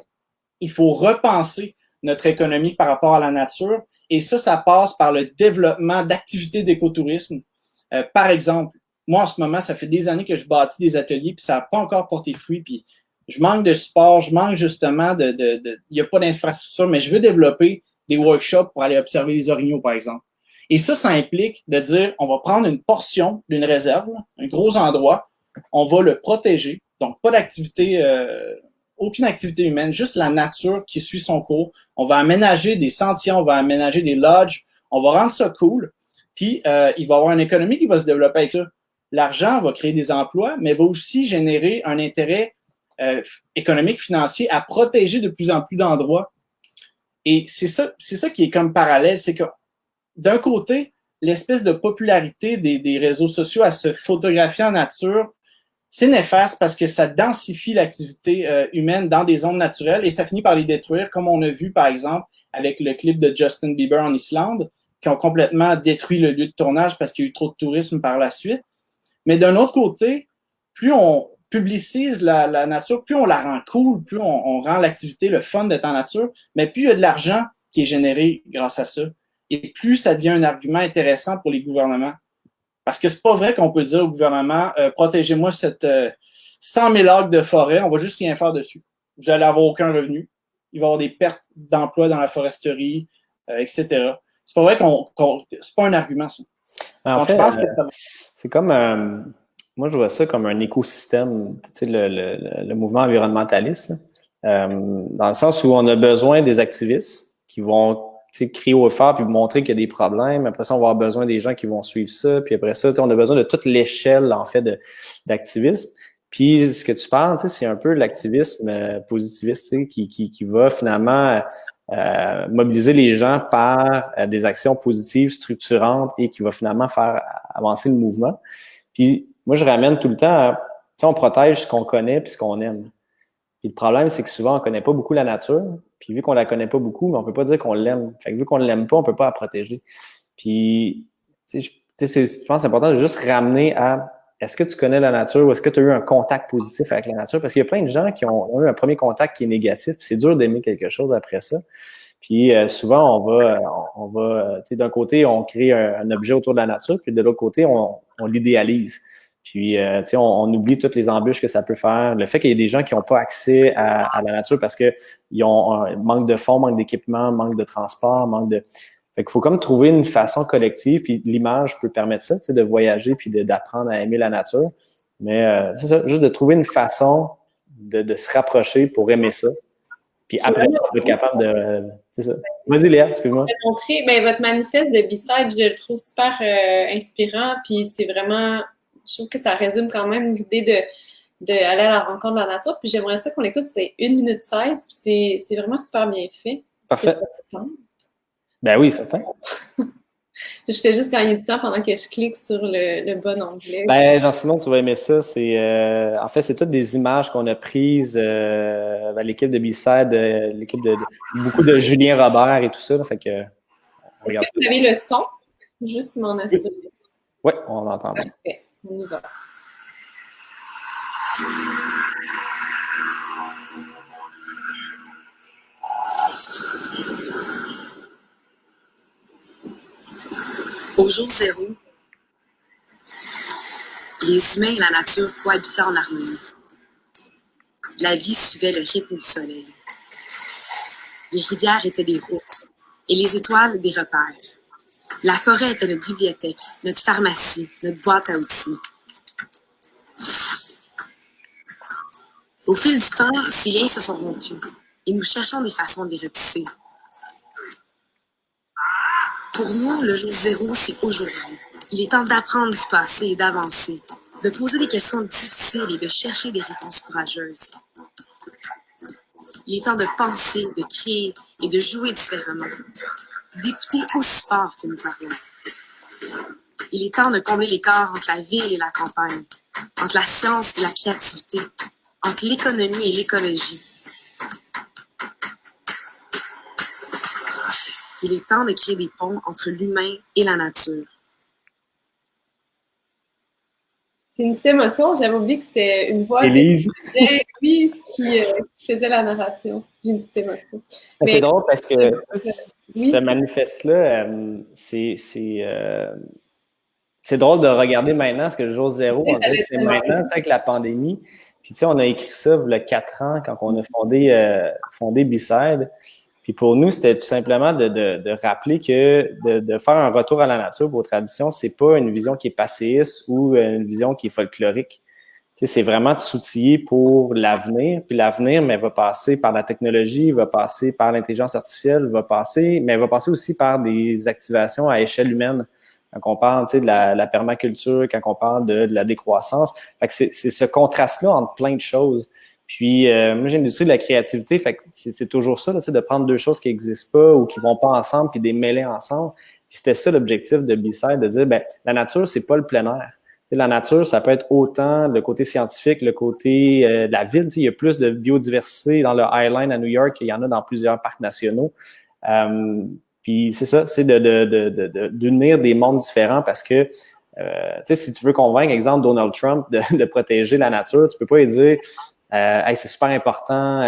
il faut repenser notre économie par rapport à la nature. Et ça passe par le développement d'activités d'écotourisme. Par exemple, moi, en ce moment, ça fait des années que je bâtis des ateliers, puis ça n'a pas encore porté fruit. Puis je manque de support, je manque justement il n'y a pas d'infrastructure, mais je veux développer des workshops pour aller observer les orignaux, par exemple. Et ça implique de dire, on va prendre une portion d'une réserve, un gros endroit, on va le protéger. Donc, pas d'activité, aucune activité humaine, juste la nature qui suit son cours. On va aménager des sentiers, on va aménager des lodges, on va rendre ça cool. Puis, il va y avoir une économie qui va se développer avec ça. L'argent va créer des emplois, mais va aussi générer un intérêt économique, financier à protéger de plus en plus d'endroits. Et c'est ça qui est comme parallèle, c'est que d'un côté, l'espèce de popularité des réseaux sociaux à se photographier en nature, c'est néfaste parce que ça densifie l'activité humaine dans des zones naturelles et ça finit par les détruire, comme on a vu, par exemple, avec le clip de Justin Bieber en Islande, qui ont complètement détruit le lieu de tournage parce qu'il y a eu trop de tourisme par la suite. Mais d'un autre côté, plus on publicise la nature, plus on la rend cool, plus on rend l'activité, le fun d'être en nature, mais plus il y a de l'argent qui est généré grâce à ça. Et plus ça devient un argument intéressant pour les gouvernements. Parce que c'est pas vrai qu'on peut dire au gouvernement, protégez-moi cette 100 000 acres de forêt, on va juste rien faire dessus. Vous allez avoir aucun revenu. Il va y avoir des pertes d'emplois dans la foresterie, etc. C'est pas vrai c'est pas un argument, ça. En fait, je pense que c'est comme moi je vois ça comme un écosystème, tu sais, le mouvement environnementaliste, dans le sens où on a besoin des activistes qui vont crier au fort puis montrer qu'il y a des problèmes. Après ça, on va avoir besoin des gens qui vont suivre ça. Puis après ça, on a besoin de toute l'échelle, en fait, d'activisme. Puis ce que tu parles, c'est un peu l'activisme positiviste qui va finalement mobiliser les gens par des actions positives, structurantes et qui va finalement faire avancer le mouvement. Puis moi, je ramène tout le temps à, on protège ce qu'on connaît puis ce qu'on aime. Puis le problème, c'est que souvent, on connaît pas beaucoup la nature. Puis vu qu'on la connaît pas beaucoup, mais on peut pas dire qu'on l'aime. Fait que vu qu'on l'aime pas, on peut pas la protéger. Puis, je pense que c'est important de juste ramener à est-ce que tu connais la nature ou est-ce que tu as eu un contact positif avec la nature? Parce qu'il y a plein de gens qui ont eu un premier contact qui est négatif. Puis c'est dur d'aimer quelque chose après ça. Puis souvent, on va d'un côté, on crée un objet autour de la nature, puis de l'autre côté, on l'idéalise. Puis, on oublie toutes les embûches que ça peut faire. Le fait qu'il y ait des gens qui n'ont pas accès à la nature parce qu'ils ont un manque de fonds, manque d'équipement, manque de transport, Fait qu'il faut comme trouver une façon collective, puis l'image peut permettre ça, de voyager puis d'apprendre à aimer la nature. Mais c'est ça, juste de trouver une façon de se rapprocher pour aimer ça. Puis après, on va être capable de... c'est ça. Vas-y, Léa, excuse-moi. Je vais montrer, votre manifeste de B-Side, je le trouve super inspirant, puis c'est vraiment... Je trouve que ça résume quand même l'idée d'aller à la rencontre de la nature. Puis j'aimerais ça qu'on l'écoute, c'est 1 minute 16, puis c'est vraiment super bien fait. Parfait. Ben oui, certain. Je fais juste gagner du temps pendant que je clique sur le bon onglet. Ben, Jean-Simon, tu vas aimer ça. En fait, c'est toutes des images qu'on a prises l'équipe de B-Side, l'équipe de beaucoup de Julien Robert et tout ça. Là, fait que, est-ce que vous avez le son? Juste m'en assurer. Oui, on entend bien. Parfait. On y va. Au jour zéro, les humains et la nature cohabitaient en harmonie. La vie suivait le rythme du soleil. Les rivières étaient des routes et les étoiles des repères. La forêt était notre bibliothèque, notre pharmacie, notre boîte à outils. Au fil du temps, ces liens se sont rompus et nous cherchons des façons de les retisser. Pour nous, le jour zéro, c'est aujourd'hui. Il est temps d'apprendre du passé et d'avancer, de poser des questions difficiles et de chercher des réponses courageuses. Il est temps de penser, de créer et de jouer différemment, d'écouter aussi fort que nous parlons. Il est temps de combler l'écart entre la ville et la campagne, entre la science et la créativité, entre l'économie et l'écologie. Il est temps de créer des ponts entre l'humain et la nature. J'ai une petite émotion, j'avais oublié que c'était une voix Élise. qui faisait la narration. J'ai une petite émotion. C'est drôle parce que oui. ce manifeste-là, c'est drôle de regarder maintenant, parce que le jour zéro, on dirait que c'est maintenant, avec la pandémie. Puis, tu sais, on a écrit ça il y a 4 ans, quand on a fondé B-Side. Puis, pour nous, c'était tout simplement de rappeler que de faire un retour à la nature pour aux traditions, c'est pas une vision qui est passéiste ou une vision qui est folklorique. Tu sais, c'est vraiment de s'outiller pour l'avenir. Puis l'avenir, mais va passer par la technologie, va passer par l'intelligence artificielle, va passer aussi par des activations à échelle humaine. Quand on parle, tu sais, de la permaculture, quand on parle de la décroissance. Fait que c'est ce contraste-là entre plein de choses. Puis, moi, j'ai l'industrie de la créativité, fait que c'est toujours ça, là, tu sais, de prendre deux choses qui n'existent pas ou qui vont pas ensemble, puis de les mêler ensemble. Puis c'était ça l'objectif de B-Side, de dire, ben, la nature, c'est pas le plein air. Tu sais, la nature, ça peut être autant le côté scientifique, le côté de la ville. Tu sais, il y a plus de biodiversité dans le Highline à New York qu'il y en a dans plusieurs parcs nationaux. Puis c'est ça, c'est d'unir des mondes différents parce que, tu sais, si tu veux convaincre, exemple, Donald Trump de protéger la nature, tu peux pas lui dire, hey, c'est super important,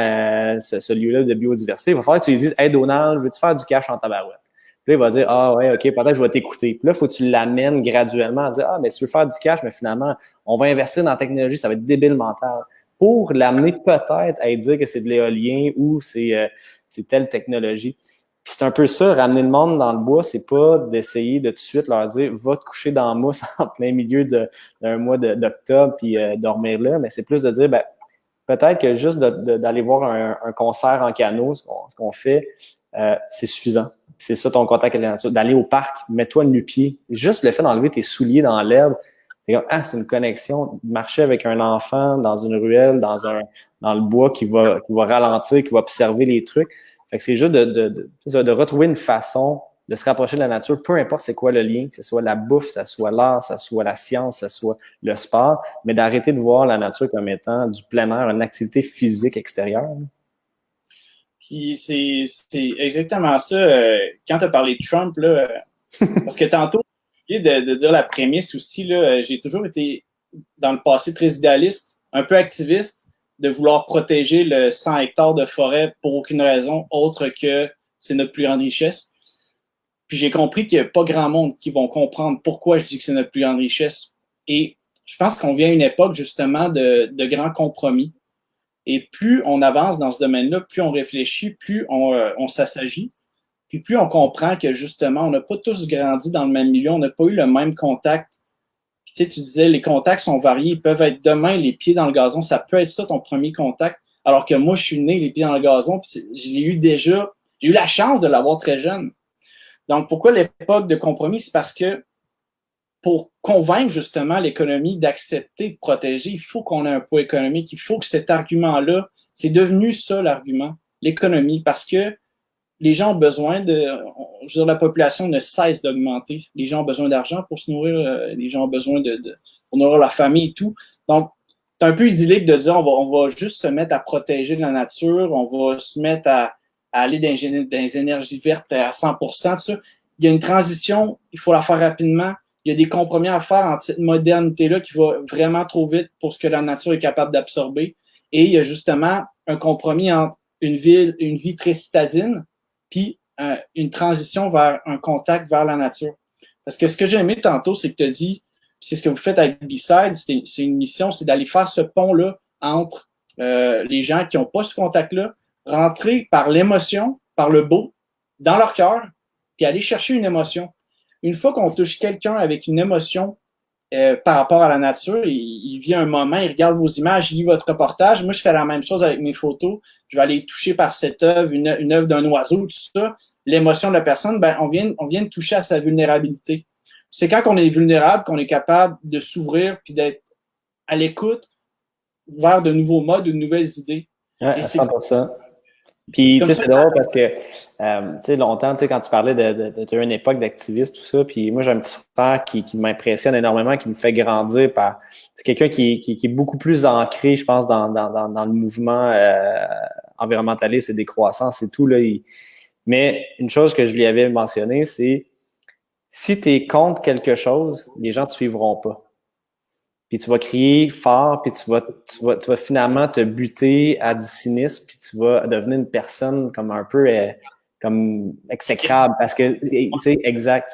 ce lieu-là de biodiversité. Il va falloir que tu lui dises, hey, Donald, veux-tu faire du cash en tabarouette? Puis là, il va dire, ah ouais, OK, peut-être je vais t'écouter. Puis là, il faut que tu l'amènes graduellement à dire, ah, mais si tu veux faire du cash, mais finalement, on va investir dans la technologie, ça va être débile mental. Pour l'amener peut-être à dire que c'est de l'éolien ou c'est telle technologie. Puis c'est un peu ça, ramener le monde dans le bois, c'est pas d'essayer de tout de suite leur dire, va te coucher dans la mousse en plein milieu d'un mois d'octobre puis dormir là, mais c'est plus de dire, ben, peut-être que juste d'aller voir un concert en canot, ce qu'on fait, c'est suffisant. C'est ça ton contact avec la nature. D'aller au parc, mets-toi nu-pied. Juste le fait d'enlever tes souliers dans l'herbe, c'est comme, c'est une connexion. Marcher avec un enfant dans une ruelle, dans le bois qui va ralentir, qui va observer les trucs. Fait que c'est juste de retrouver une façon de se rapprocher de la nature, peu importe c'est quoi le lien, que ce soit la bouffe, que ce soit l'art, que ce soit la science, que ce soit le sport, mais d'arrêter de voir la nature comme étant du plein air, une activité physique extérieure. Puis c'est exactement ça. Quand tu as parlé de Trump, là, parce que tantôt, j'ai oublié de dire la prémisse aussi, là, j'ai toujours été, dans le passé, très idéaliste, un peu activiste, de vouloir protéger le 100 hectares de forêt pour aucune raison autre que c'est notre plus grande richesse. Puis j'ai compris qu'il n'y a pas grand monde qui vont comprendre pourquoi je dis que c'est notre plus grande richesse. Et je pense qu'on vient à une époque, justement, de grands compromis. Et plus on avance dans ce domaine-là, plus on réfléchit, plus on s'assagit, puis plus on comprend que, justement, on n'a pas tous grandi dans le même milieu, on n'a pas eu le même contact. Puis tu sais, tu disais, les contacts sont variés, ils peuvent être demain, les pieds dans le gazon, ça peut être ça ton premier contact. Alors que moi, je suis né les pieds dans le gazon, puis j'ai eu la chance de l'avoir très jeune. Donc, pourquoi l'époque de compromis? C'est parce que pour convaincre justement l'économie d'accepter de protéger, il faut qu'on ait un poids économique, il faut que cet argument-là, c'est devenu ça l'argument, l'économie, parce que les gens ont besoin je veux dire, la population ne cesse d'augmenter. Les gens ont besoin d'argent pour se nourrir, les gens ont besoin pour nourrir leur famille et tout. Donc, c'est un peu idyllique de dire on va juste se mettre à protéger la nature, on va se mettre à aller dans les énergies vertes à 100%, tout ça. Il y a une transition, il faut la faire rapidement. il y a des compromis à faire entre cette modernité-là qui va vraiment trop vite pour ce que la nature est capable d'absorber. Et il y a justement un compromis entre une vie très citadine, puis une transition vers un contact vers la nature. Parce que ce que j'ai aimé tantôt, c'est que tu as dit, c'est ce que vous faites avec B-Side, c'est une mission, c'est d'aller faire ce pont-là entre les gens qui n'ont pas ce contact-là, rentrer par l'émotion, par le beau, dans leur cœur, puis aller chercher une émotion. Une fois qu'on touche quelqu'un avec une émotion par rapport à la nature, il vit un moment, il regarde vos images, il lit votre reportage. Moi, je fais la même chose avec mes photos. Je vais aller toucher par cette œuvre, une œuvre d'un oiseau, tout ça. L'émotion de la personne, ben, on vient de toucher à sa vulnérabilité. C'est quand on est vulnérable qu'on est capable de s'ouvrir puis d'être à l'écoute vers de nouveaux modes, de nouvelles idées. Ouais, à 100%. Puis, tu sais, c'est drôle parce que, tu sais, longtemps, tu sais, quand tu parlais de une époque d'activiste, tout ça, puis moi, j'ai un petit frère qui m'impressionne énormément, qui me fait grandir par... C'est quelqu'un qui est beaucoup plus ancré, je pense, dans le mouvement environnementaliste et décroissance et tout, là. Mais une chose que je lui avais mentionnée, c'est si tu es contre quelque chose, les gens ne te suivront pas. Puis tu vas crier fort, puis tu vas finalement te buter à du cynisme, puis tu vas devenir une personne comme un peu comme exécrable, parce que c'est exact.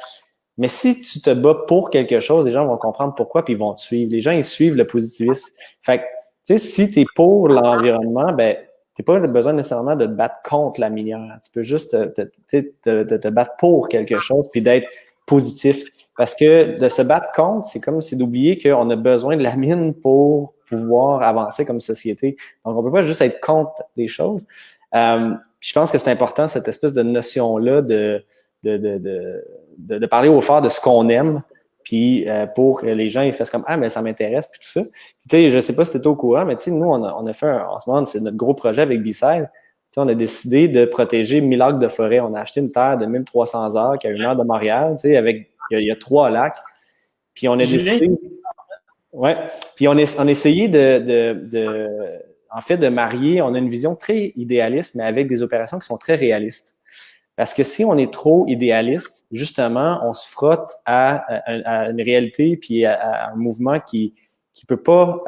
Mais si tu te bats pour quelque chose, les gens vont comprendre pourquoi, puis ils vont te suivre. Les gens, ils suivent le positivisme. Fait que, tu sais, si tu es pour l'environnement, ben t'as pas besoin nécessairement de te battre contre la minière. Tu peux juste te battre pour quelque chose, puis d'être positif. Parce que de se battre contre, c'est comme c'est d'oublier qu'on a besoin de la mine pour pouvoir avancer comme société. Donc, on peut pas juste être contre des choses. Puis je pense que c'est important, cette espèce de notion-là de parler au fort de ce qu'on aime, puis pour que les gens ils fassent comme « Ah, mais ça m'intéresse », puis tout ça. Puis tu sais, je sais pas si tu étais au courant, mais tu sais, nous, on a fait en ce moment, c'est notre gros projet avec B-Side. On a décidé de protéger 1000 acres de forêt. On a acheté une terre de 1300 acres à 1 heure de Montréal, tu sais, il y a 3 lacs. Puis on a décidé... Ouais. Puis on a essayé en fait, de marier, on a une vision très idéaliste, mais avec des opérations qui sont très réalistes. Parce que si on est trop idéaliste, justement, on se frotte à une réalité puis à un mouvement qui peut pas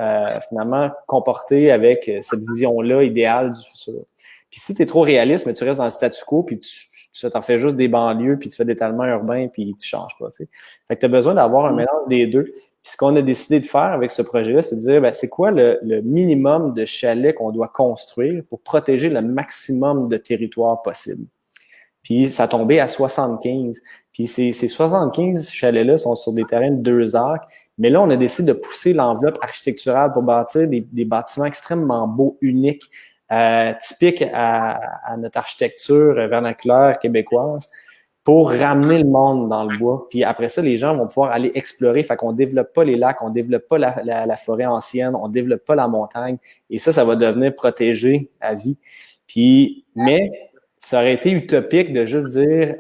finalement comporter avec cette vision-là idéale du futur. Puis si tu es trop réaliste, mais tu restes dans le statu quo, puis tu t'en fais juste des banlieues, puis tu fais d'étalement urbain, puis tu changes pas. Tu sais. Fait que tu as besoin d'avoir un mélange des deux. Puis ce qu'on a décidé de faire avec ce projet-là, c'est de dire, ben, c'est quoi le minimum de chalets qu'on doit construire pour protéger le maximum de territoire possible. Puis ça a tombé à 75. Puis ces 75 chalets-là sont sur des terrains de 2 acres. Mais là, on a décidé de pousser l'enveloppe architecturale pour bâtir des bâtiments extrêmement beaux, uniques, typiques à notre architecture vernaculaire québécoise, pour ramener le monde dans le bois. Puis après ça, les gens vont pouvoir aller explorer. Fait qu'on développe pas les lacs, on développe pas la forêt ancienne, on développe pas la montagne. Et ça va devenir protégé à vie. Puis, mais ça aurait été utopique de juste dire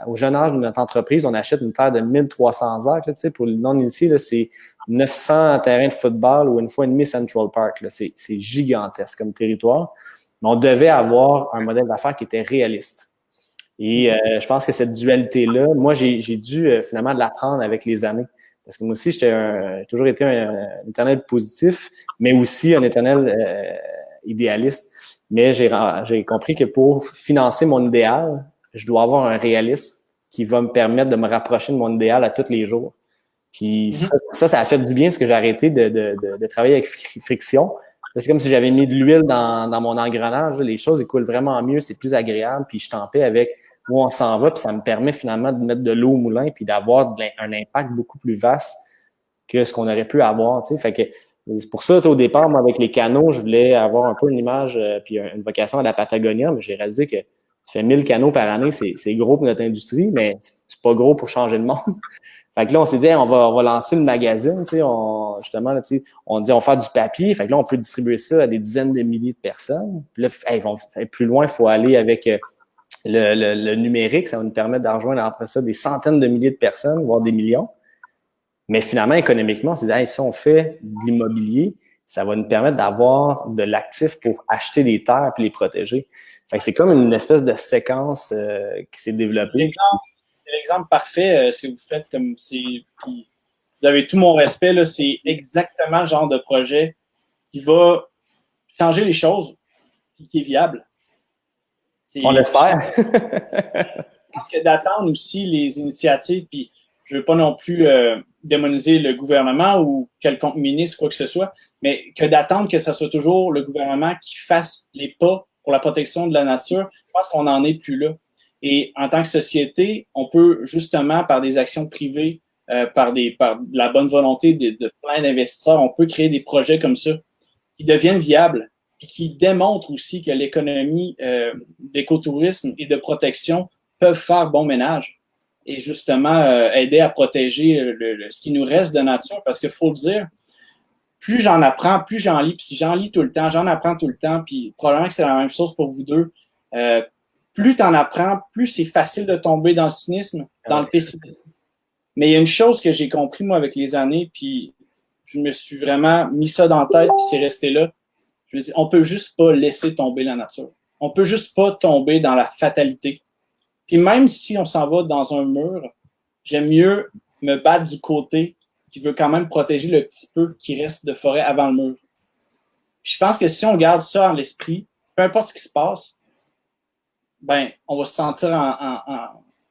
au jeune âge de notre entreprise, on achète une terre de 1300 acres. Tu sais, pour le non-initié, c'est 900 terrains de football ou une fois et demie Central Park. Là. C'est gigantesque comme territoire. Mais on devait avoir un modèle d'affaires qui était réaliste. Et je pense que cette dualité-là, moi, j'ai dû finalement l'apprendre avec les années. Parce que moi aussi, j'ai toujours été un éternel positif, mais aussi un éternel idéaliste. Mais j'ai compris que pour financer mon idéal, je dois avoir un réalisme qui va me permettre de me rapprocher de mon idéal à tous les jours. Puis ça a fait du bien parce que j'ai arrêté de travailler avec friction. C'est comme si j'avais mis de l'huile dans mon engrenage. Les choses ils coulent vraiment mieux, c'est plus agréable. Puis je suis en paix avec où on s'en va. Puis ça me permet finalement de mettre de l'eau au moulin puis d'avoir un impact beaucoup plus vaste que ce qu'on aurait pu avoir. Tu sais. Fait que c'est pour ça, au départ, moi, avec les canaux, je voulais avoir un peu une image puis une vocation à la Patagonia, mais j'ai réalisé que tu fais 1000 canaux par année, c'est gros pour notre industrie, mais c'est pas gros pour changer le monde. Fait que là, on s'est dit, hey, on va lancer le magazine, tu sais, justement, là, tu sais, on dit, on va faire du papier. Fait que là, on peut distribuer ça à des dizaines de milliers de personnes. Puis là, plus loin, il faut aller avec le numérique. Ça va nous permettre d'en rejoindre après ça des centaines de milliers de personnes, voire des millions. Mais finalement, économiquement, on s'est dit, hey, si on fait de l'immobilier, ça va nous permettre d'avoir de l'actif pour acheter des terres et les protéger. Fait que c'est comme une espèce de séquence qui s'est développée. l'exemple parfait, ce que vous faites, comme puis vous avez tout mon respect, là, c'est exactement le genre de projet qui va changer les choses et qui est viable. On l'espère. Je pense que d'attendre aussi les initiatives, puis je ne veux pas non plus démoniser le gouvernement ou quelconque ministre, quoi que ce soit, mais que d'attendre que ce soit toujours le gouvernement qui fasse les pas pour la protection de la nature, je pense qu'on n'en est plus là. Et en tant que société, on peut justement, par des actions privées, par de la bonne volonté de plein d'investisseurs, on peut créer des projets comme ça qui deviennent viables et qui démontrent aussi que l'économie d'écotourisme et de protection peuvent faire bon ménage et justement aider à protéger ce qui nous reste de nature. Parce qu'il faut le dire, plus j'en apprends, plus j'en lis. Puis si j'en lis tout le temps, j'en apprends tout le temps, puis probablement que c'est la même chose pour vous deux. Plus tu en apprends, plus c'est facile de tomber dans le cynisme, dans le pessimisme. Mais il y a une chose que j'ai compris, moi, avec les années, puis je me suis vraiment mis ça dans la tête, puis c'est resté là. Je veux dire, on peut juste pas laisser tomber la nature. On peut juste pas tomber dans la fatalité. Puis même si on s'en va dans un mur, j'aime mieux me battre du côté qui veut quand même protéger le petit peu qui reste de forêt avant le mur. Puis je pense que si on garde ça en l'esprit, peu importe ce qui se passe, ben on va se sentir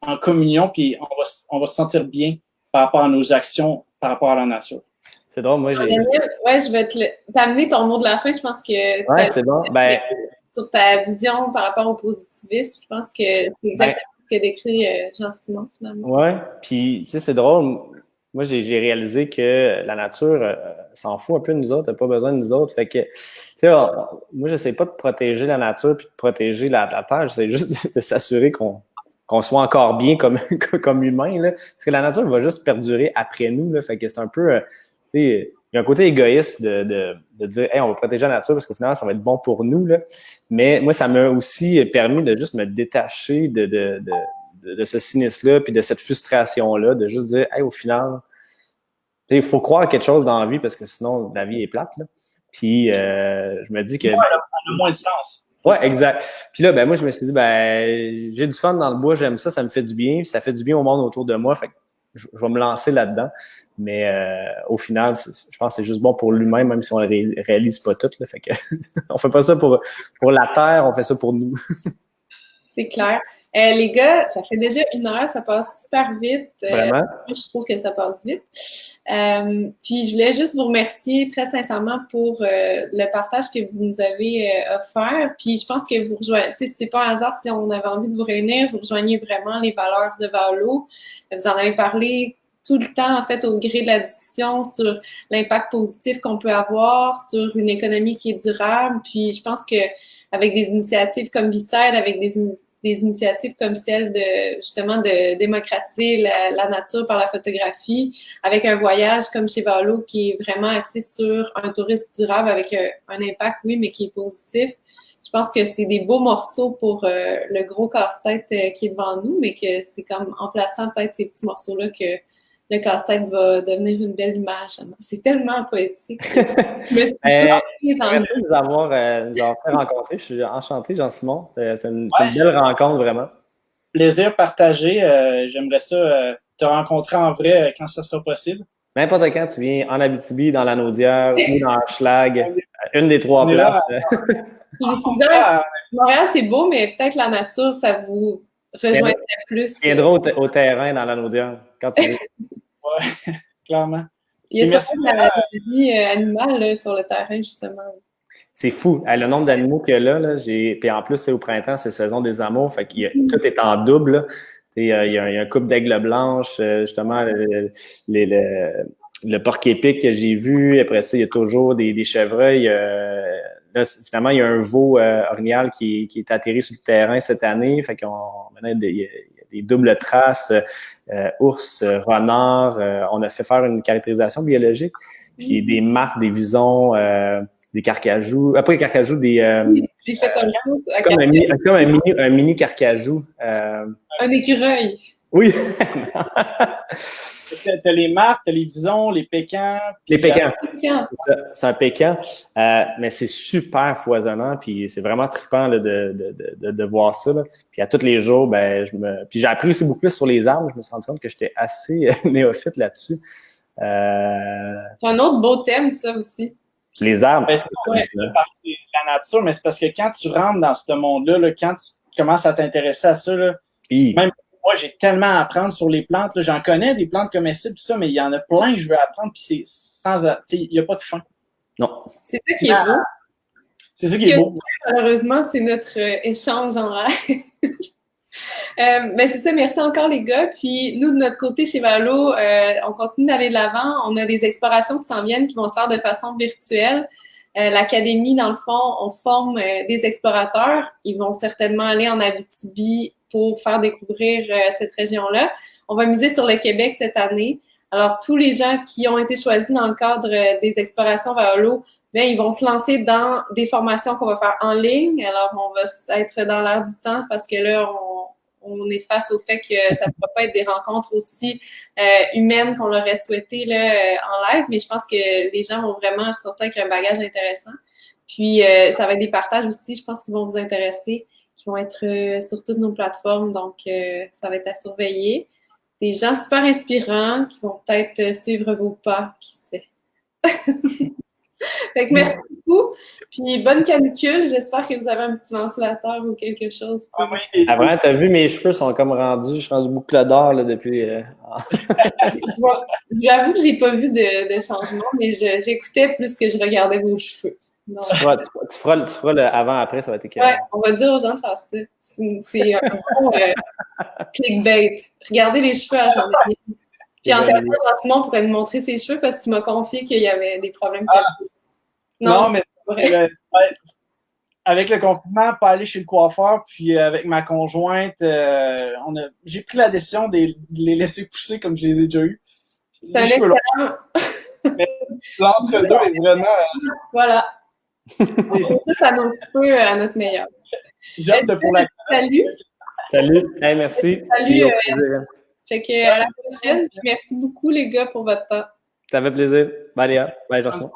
en communion, puis on va se sentir bien par rapport à nos actions, par rapport à la nature. C'est drôle, moi j'ai... Ouais, je vais t'amener ton mot de la fin. Je pense que ouais, c'est bon. Ben... sur ta vision par rapport au positivisme, je pense que c'est exactement ce que décrit Jean-Simon, finalement. Ouais, puis tu sais, c'est drôle. Moi, j'ai réalisé que la nature s'en fout un peu de nous autres, elle n'a pas besoin de nous autres. Fait que, tu sais, moi, j'essaie pas de protéger la nature puis de protéger la Terre. J'essaie juste de s'assurer qu'on soit encore bien comme humain, là. Parce que la nature va juste perdurer après nous, là. Fait que c'est un peu, tu sais, il y a un côté égoïste de dire, hey, on va protéger la nature parce qu'au final, ça va être bon pour nous, là. Mais moi, ça m'a aussi permis de juste me détacher de ce cynisme-là, puis de cette frustration-là, de juste dire, hey, au final, il faut croire à quelque chose dans la vie parce que sinon, la vie est plate, là. Puis, je me dis que... Ouais, elle a moins de sens. Ouais, exact. Puis là, ben moi, je me suis dit, ben j'ai du fun dans le bois, j'aime ça, ça me fait du bien, puis ça fait du bien au monde autour de moi, fait que je vais me lancer là-dedans. Mais au final, je pense que c'est juste bon pour l'humain, même si on ne réalise pas tout, là. Fait que on fait pas ça pour la Terre, on fait ça pour nous. C'est clair. Les gars, ça fait déjà 1 heure, ça passe super vite. Vraiment? Je trouve que ça passe vite. Puis je voulais juste vous remercier très sincèrement pour le partage que vous nous avez offert. Puis je pense que vous rejoignez, tu sais, c'est pas un hasard si on avait envie de vous réunir, vous rejoignez vraiment les valeurs de Valo. Vous en avez parlé tout le temps, en fait, au gré de la discussion sur l'impact positif qu'on peut avoir sur une économie qui est durable. Puis je pense que avec des initiatives comme Bicède, avec des initiatives comme celle de, justement, de démocratiser la nature par la photographie, avec un voyage comme chez Valo qui est vraiment axé sur un tourisme durable avec un impact, oui, mais qui est positif. Je pense que c'est des beaux morceaux pour le gros casse-tête qui est devant nous, mais que c'est comme en plaçant peut-être ces petits morceaux-là que le casse-tête va devenir une belle image. C'est tellement poétique. Merci de nous avoir fait rencontrer. Je suis enchanté, Jean-Simon. C'est une belle rencontre, vraiment. Plaisir partagé. J'aimerais ça te rencontrer en vrai quand ça sera possible. N'importe quand tu viens en Abitibi, dans la Naudière, ou dans Schlag, une des 3 places. Je me suis dit, Montréal, c'est beau, mais peut-être la nature, ça vous rejoindrait plus. Tu viendras au terrain dans la Naudière, quand tu veux. Oui, clairement. Il y a surtout la vie animale là, sur le terrain, justement. C'est fou. Le nombre d'animaux qu'il y a là, puis en plus, c'est au printemps, c'est saison des amours, fait que tout est en double, là. Il y a un couple d'aigles blanches, justement, le porc-épic que j'ai vu. Après ça, il y a toujours des chevreuils. Là, finalement, il y a un veau orignal qui est atterri sur le terrain cette année. Fait maintenant, il y a des doubles traces, ours, renard. On a fait faire une caractérisation biologique. Puis des marques, des visons, des carcajous. Pas des carcajous, j'ai fait c'est comme un mini carcajou. Un écureuil. Oui. T'as les marques, t'as les visons, les pécans. Les pécans. Tiens, C'est un pécan, mais c'est super foisonnant, puis c'est vraiment trippant là, de voir ça. Là. Puis à tous les jours, puis j'ai appris aussi beaucoup plus sur les arbres. Je me suis rendu compte que j'étais assez néophyte là-dessus. c'est un autre beau thème, ça aussi. Les arbres. Ben, c'est la nature, mais c'est parce que quand tu rentres dans ce monde-là, là, quand tu commences à t'intéresser à ça, là, même moi, j'ai tellement à apprendre sur les plantes. J'en connais des plantes comestibles, tout ça, mais il y en a plein que je veux apprendre, puis c'est sans. Il n'y a pas de fin. Non. C'est ça qui est beau. C'est ça qui est beau. Malheureusement, c'est notre échange en live. Ben c'est ça, merci encore les gars. Puis nous, de notre côté chez Valo, on continue d'aller de l'avant. On a des explorations qui s'en viennent, qui vont se faire de façon virtuelle. L'académie, dans le fond, on forme des explorateurs. Ils vont certainement aller en Abitibi pour faire découvrir cette région-là. On va miser sur le Québec cette année. Alors, tous les gens qui ont été choisis dans le cadre des explorations Valo, bien, ils vont se lancer dans des formations qu'on va faire en ligne. Alors, on va être dans l'air du temps parce que là, on est face au fait que ça ne peut pas être des rencontres aussi humaines qu'on l'aurait souhaité là, en live, mais je pense que les gens vont vraiment ressortir avec un bagage intéressant. Puis, ça va être des partages aussi, je pense, qui vont vous intéresser, qui vont être sur toutes nos plateformes, donc ça va être à surveiller. Des gens super inspirants qui vont peut-être suivre vos pas, qui sait. Fait que merci beaucoup. Puis bonne canicule. J'espère que vous avez un petit ventilateur ou quelque chose. Avant, t'as vu, mes cheveux sont comme rendus. Je suis rendu boucle d'or là, depuis. J'avoue que j'ai pas vu de changement, mais j'écoutais plus que je regardais vos cheveux. Donc, tu feras le avant-après, ça va être écœurant. ouais, on va dire aux gens de faire ça. C'est un bon clickbait. Regardez les cheveux à Jean-Denis. Puis en termes, Simon pourrait nous montrer ses cheveux parce qu'il m'a confié qu'il y avait des problèmes. Non, mais avec le confinement, pas aller chez le coiffeur, puis avec ma conjointe, j'ai pris la décision de les laisser pousser comme je les ai déjà eus. C'est un excellent. Mais l'entre-deux est vraiment. Voilà. C'est ça, nos cheveux à notre meilleur. J'opte pour la. Salut. Salut. Hey, merci. Salut. Fait que à la prochaine. Merci beaucoup les gars pour votre temps. Ça fait plaisir. Bye Léa. Bye Jean-Simon.